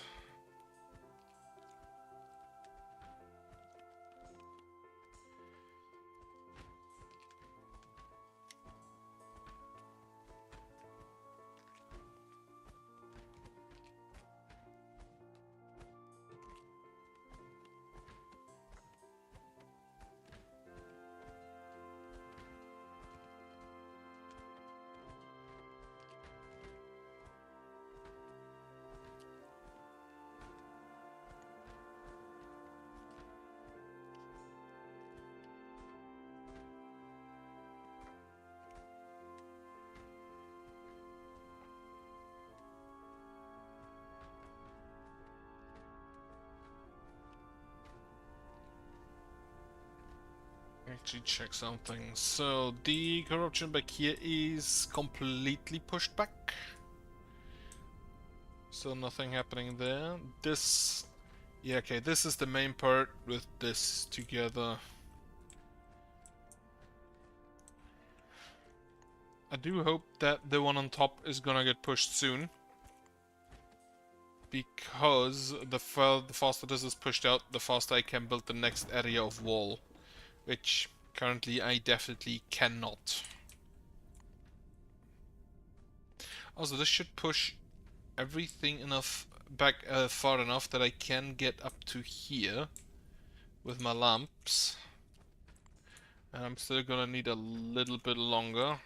Actually check something. So the corruption back here is completely pushed back. So nothing happening there. This... Yeah, okay, this is the main part with this together. I do hope that the one on top is gonna get pushed soon. Because the faster this is pushed out, the faster I can build the next area of wall. Which currently I definitely cannot. Also, this should push everything enough back far enough that I can get up to here with my lamps. And I'm still gonna need a little bit longer.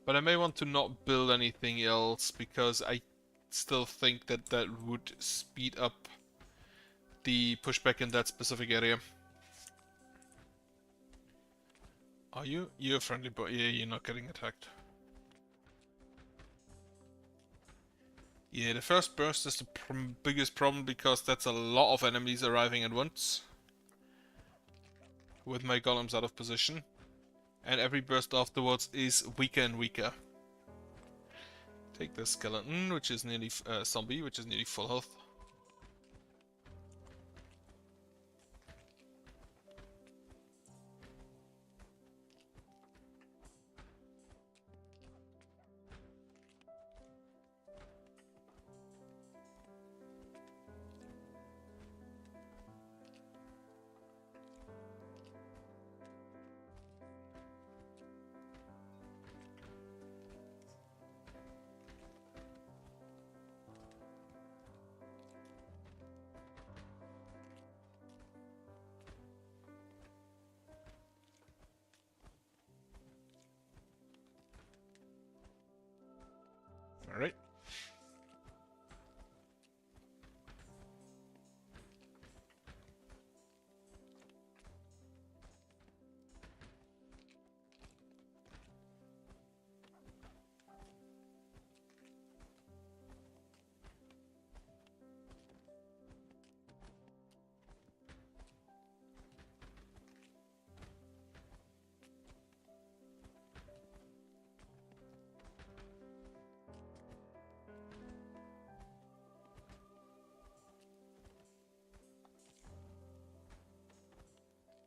But I may want to not build anything else because I still think that that would speed up the pushback in that specific area. Are you? You're a friendly boy. Yeah, you're not getting attacked. Yeah, the first burst is the biggest problem because that's a lot of enemies arriving at once. With my golems out of position. And every burst afterwards is weaker and weaker. Take the skeleton, which is nearly zombie, which is nearly full health. Alright.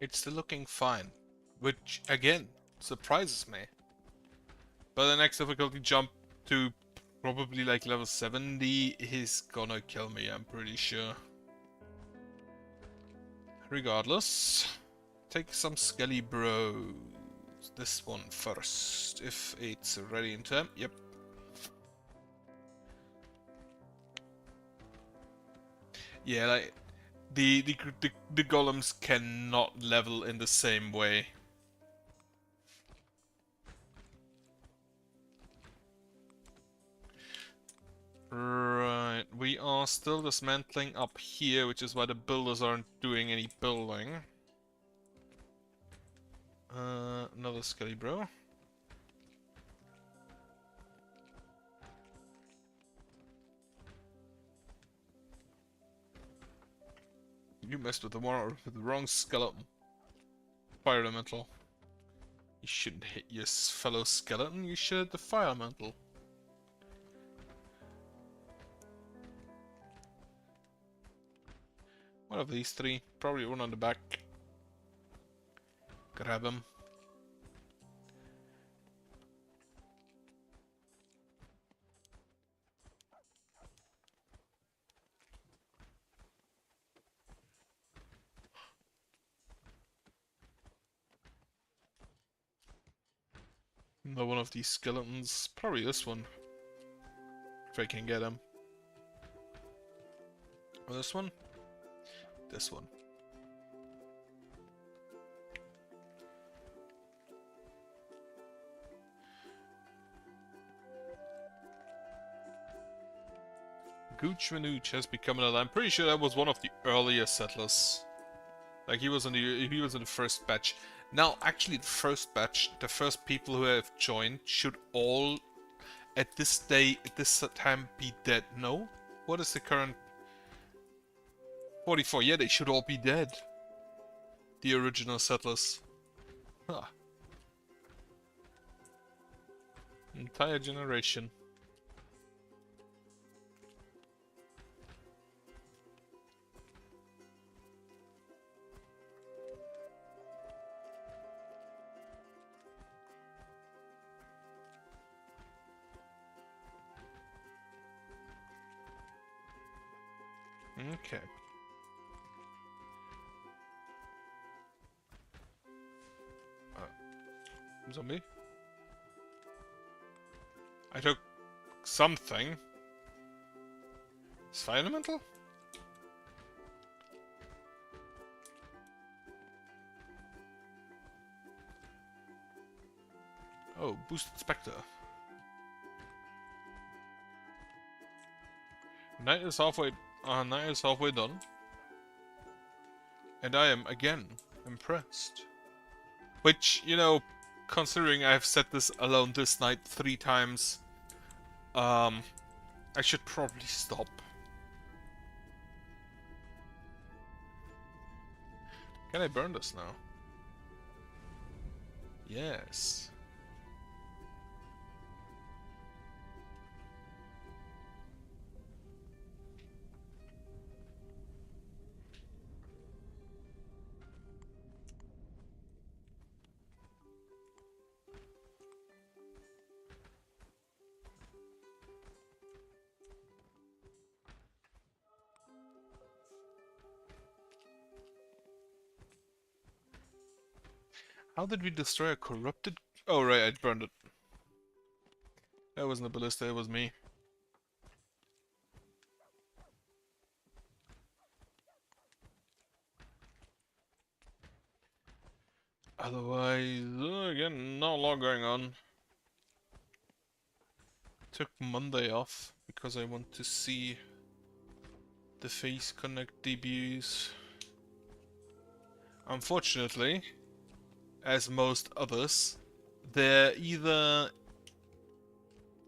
It's still looking fine, which again surprises me. But the next difficulty jump to probably like level 70 is gonna kill me, I'm pretty sure. Regardless, take some Skelly Bros. This one first, if it's ready in time. Yep. Yeah, like the golems cannot level in the same way. Right, we are still dismantling up here, which is why the builders aren't doing any building. Another Skelly Bro. You messed with the wrong skeleton. Fire elemental. You shouldn't hit your fellow skeleton, you should hit the fire elemental. One of these three. Probably one on the back. Grab him. Another one of these skeletons. Probably this one. If I can get him. Or this one? This one. Gooch Manooch has become an ally. I'm pretty sure that was one of the earlier settlers. Like he was in the first batch. Now, actually, the first batch, the first people who have joined should all, at this time, be dead. No? What is the current? 44. Yeah, they should all be dead. The original settlers. Huh. Entire generation. Okay. Zombie? I took something. Is fire elemental? Oh, boosted spectre. Night is halfway done. And I am again impressed. Which, you know, considering I've said this alone this night 3 times, I should probably stop. Can I burn this now? Yes. How did we destroy a corrupted... Oh right, I burned it. That wasn't a ballista, it was me. Otherwise, again, not a lot going on. Took Monday off because I want to see the Face Connect debuts. Unfortunately, as most others, they're either,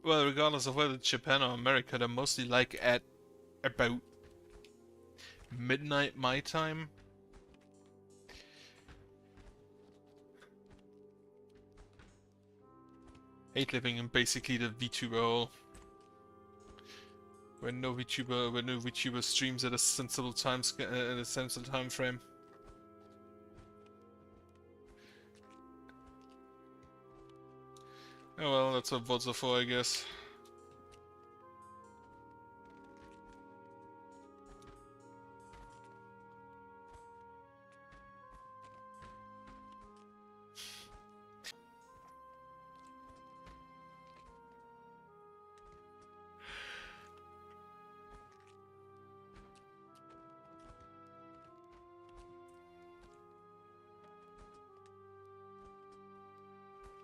well, regardless of whether it's Japan or America, they're mostly like at about midnight my time. Hate living in basically the VTuber hole. When no VTuber streams at a sensible time frame. Oh well, that's what VODs are for, I guess.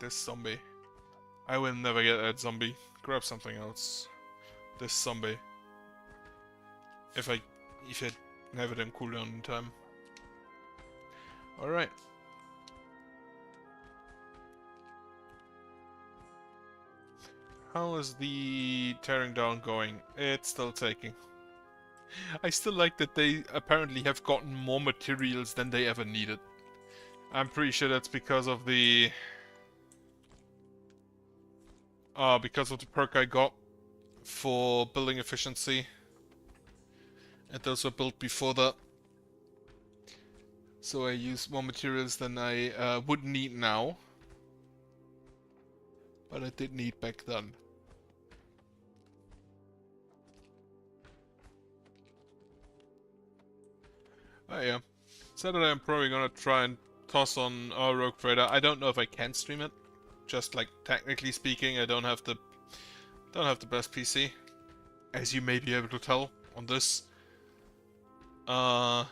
This zombie. I will never get that zombie. Grab something else. This zombie. If I have it in cooldown in time. Alright. How is the tearing down going? It's still taking. I still like that they apparently have gotten more materials than they ever needed. I'm pretty sure that's because of the perk I got for building efficiency. And those were built before that. So I use more materials than I would need now. But I did need back then. Oh yeah. Saturday I'm probably gonna try and toss on our Rogue Trader. I don't know if I can stream it. Just like technically speaking, I don't have the best PC, as you may be able to tell on this. Then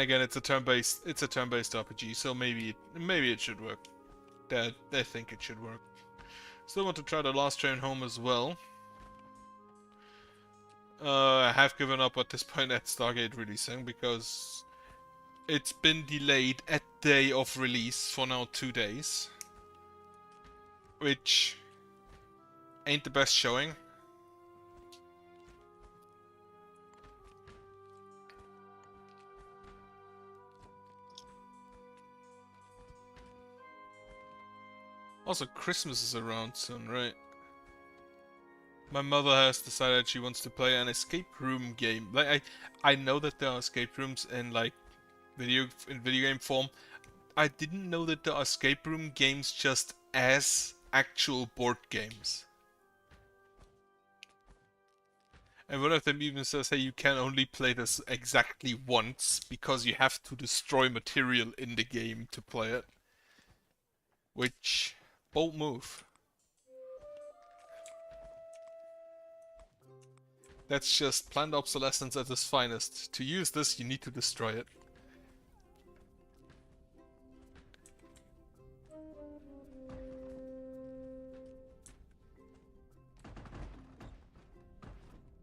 again, it's a turn-based RPG, so maybe it should work. I think it should work. Still want to try the Last Train Home as well. I have given up at this point at Stargate releasing because it's been delayed at day of release for now 2 days, which ain't the best showing. Also, Christmas is around soon, right? My mother has decided she wants to play an escape room game. Like I know that there are escape rooms in like video game form. I didn't know that there are escape room games just as actual board games. And one of them even says, hey, you can only play this exactly once because you have to destroy material in the game to play it. Which, bold move. That's just planned obsolescence at its finest. To use this, you need to destroy it.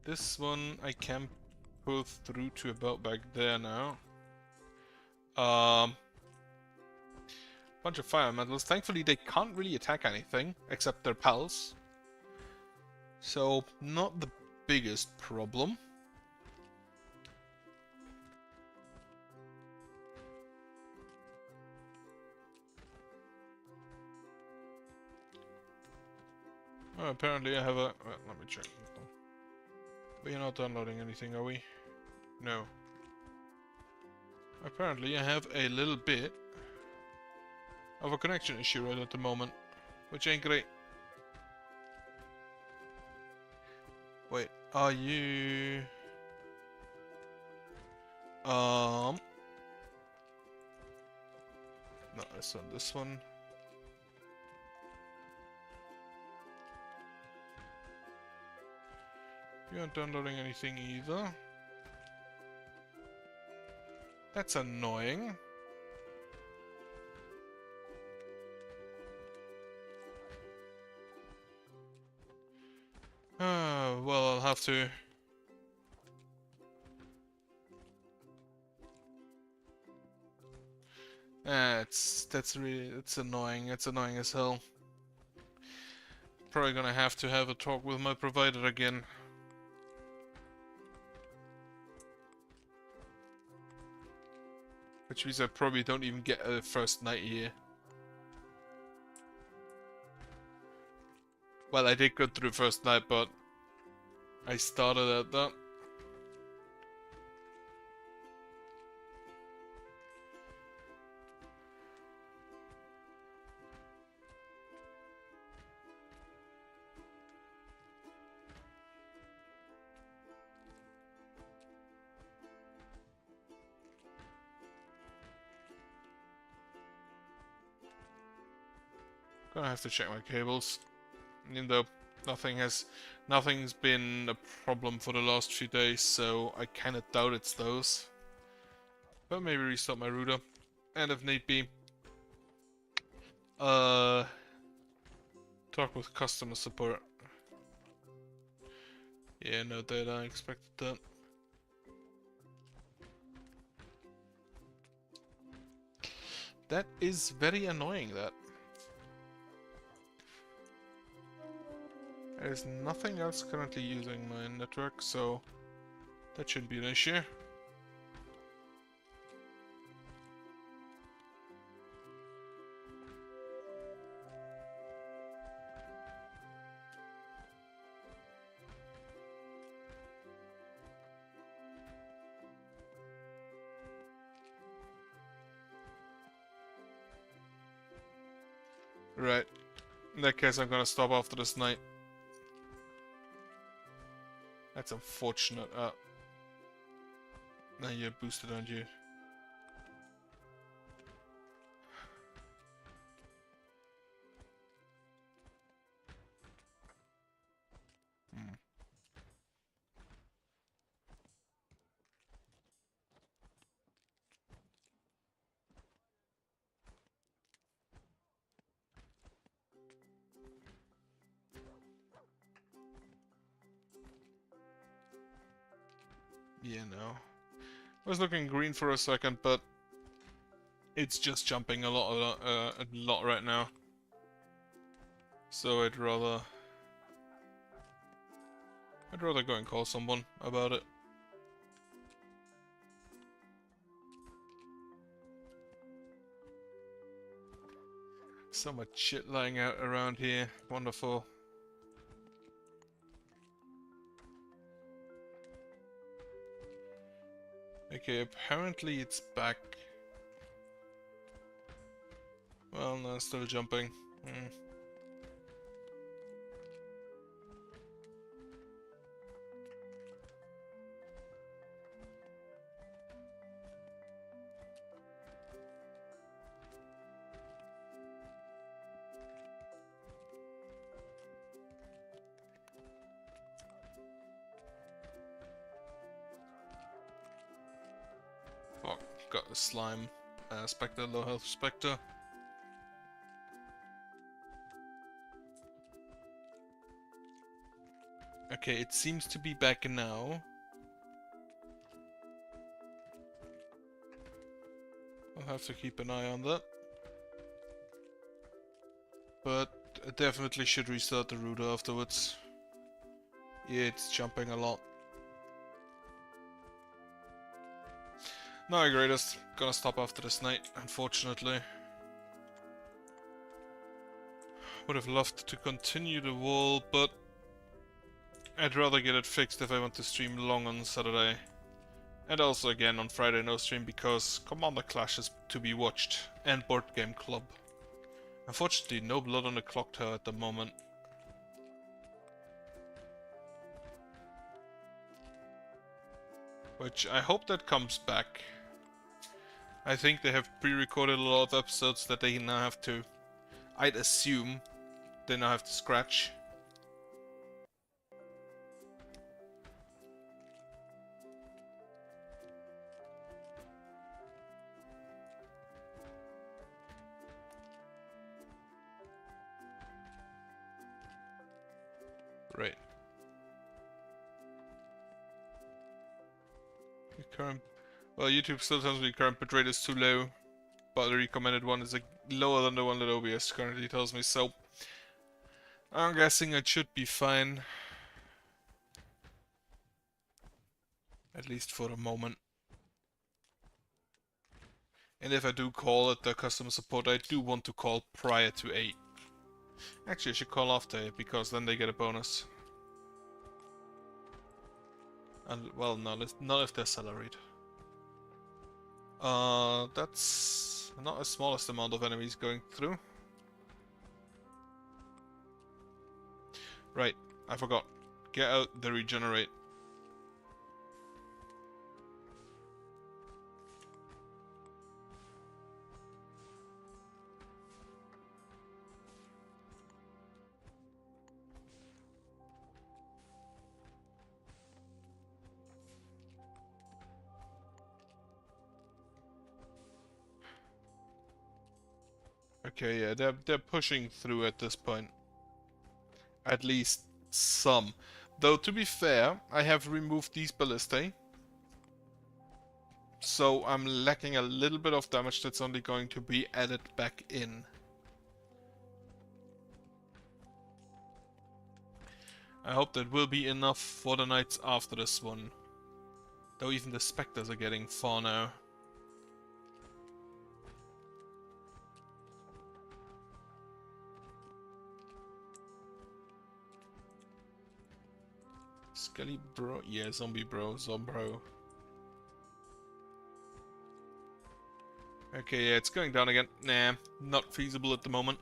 This one I can pull through to about back there now. Bunch of fire elementals. Thankfully, they can't really attack anything except their pals. So, not the biggest problem. Oh, apparently I have a... Well, let me check. We're not downloading anything, are we? No. Apparently I have a little bit of a connection issue right at the moment, which ain't great. Wait, are you... Not this one, this one. You aren't downloading anything either. That's annoying. have to. It's annoying. It's annoying as hell. Probably gonna have to have a talk with my provider again. Which means I probably don't even get a first night here. Well, I did go through first night, but I started at that. Gonna have to check my cables. Even though nothing's been a problem for the last few days, so I kinda doubt it's those. But maybe restart my router. And if need be, talk with customer support. Yeah, no data, I expected that. That is very annoying, that. There's nothing else currently using my network, so that shouldn't be an issue. Right. In that case, I'm gonna stop after this night. That's unfortunate. Now you're boosted, aren't you? Hmm. Yeah, no. I was looking green for a second, but it's just jumping a lot right now. So I'd rather go and call someone about it. So much shit lying out around here. Wonderful. Okay, apparently it's back. Well, no, still jumping. Fuck, got the slime. Spectre, low health Spectre. Okay, it seems to be back now. I'll have to keep an eye on that. But I definitely should restart the router afterwards. Yeah, it's jumping a lot. No, greatest. Gonna stop after this night, unfortunately. Would have loved to continue the wall, but I'd rather get it fixed if I want to stream long on Saturday. And also again on Friday no stream because Commander Clash is to be watched, and Board Game Club. Unfortunately, no blood on the clock tower at the moment. Which I hope that comes back. I think they have pre-recorded a lot of episodes that they now have to... I'd assume they now have to scratch. Right. Current... Well, YouTube still tells me current bitrate is too low, but the recommended one is lower than the one that OBS currently tells me, so... I'm guessing it should be fine. At least for the moment. And if I do call it the customer support, I do want to call prior to 8. Actually, I should call after 8, because then they get a bonus. And, well, not if they're salaried. That's not the smallest amount of enemies going through. Right, I forgot. Get out the regenerate. Okay, yeah, they're pushing through at this point. At least some. Though, to be fair, I have removed these ballistae. So I'm lacking a little bit of damage that's only going to be added back in. I hope that will be enough for the nights after this one. Though even the specters are getting far now. Skelly bro? Yeah, zombie bro, zombro. Okay, yeah, it's going down again. Nah, not feasible at the moment.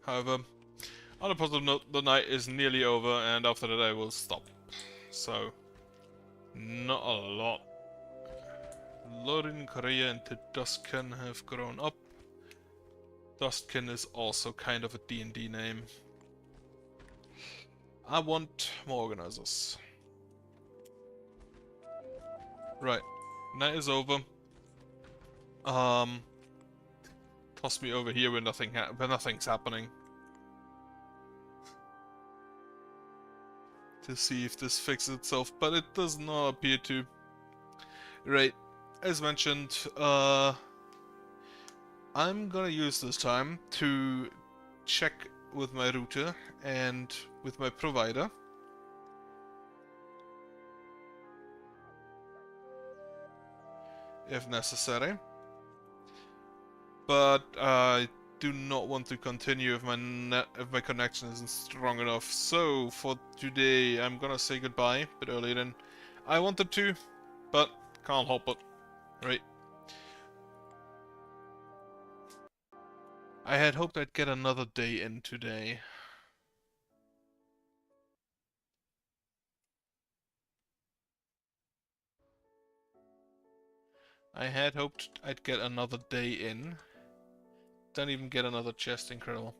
However, on a positive note, the night is nearly over, and after that I will stop. So, not a lot. Loracre and Dustkin have grown up. Dustkin is also kind of a D&D name. I want more organizers. Right, night is over. Toss me over here when nothing's happening. To see if this fixes itself, but it does not appear to. Right, as mentioned, I'm gonna use this time to check with my router and with my provider. If necessary. But I do not want to continue if my connection isn't strong enough. So for today I'm gonna say goodbye a bit earlier than I wanted to, but can't help it. Right. I had hoped I'd get another day in today. I had hoped I'd get another day in. Don't even get another chest, incredible.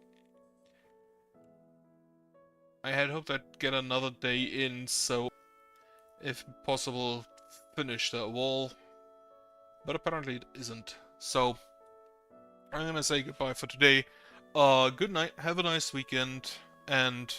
I had hoped I'd get another day in, so if possible, finish that wall. But apparently it isn't. So, I'm gonna say goodbye for today. Good night, have a nice weekend, and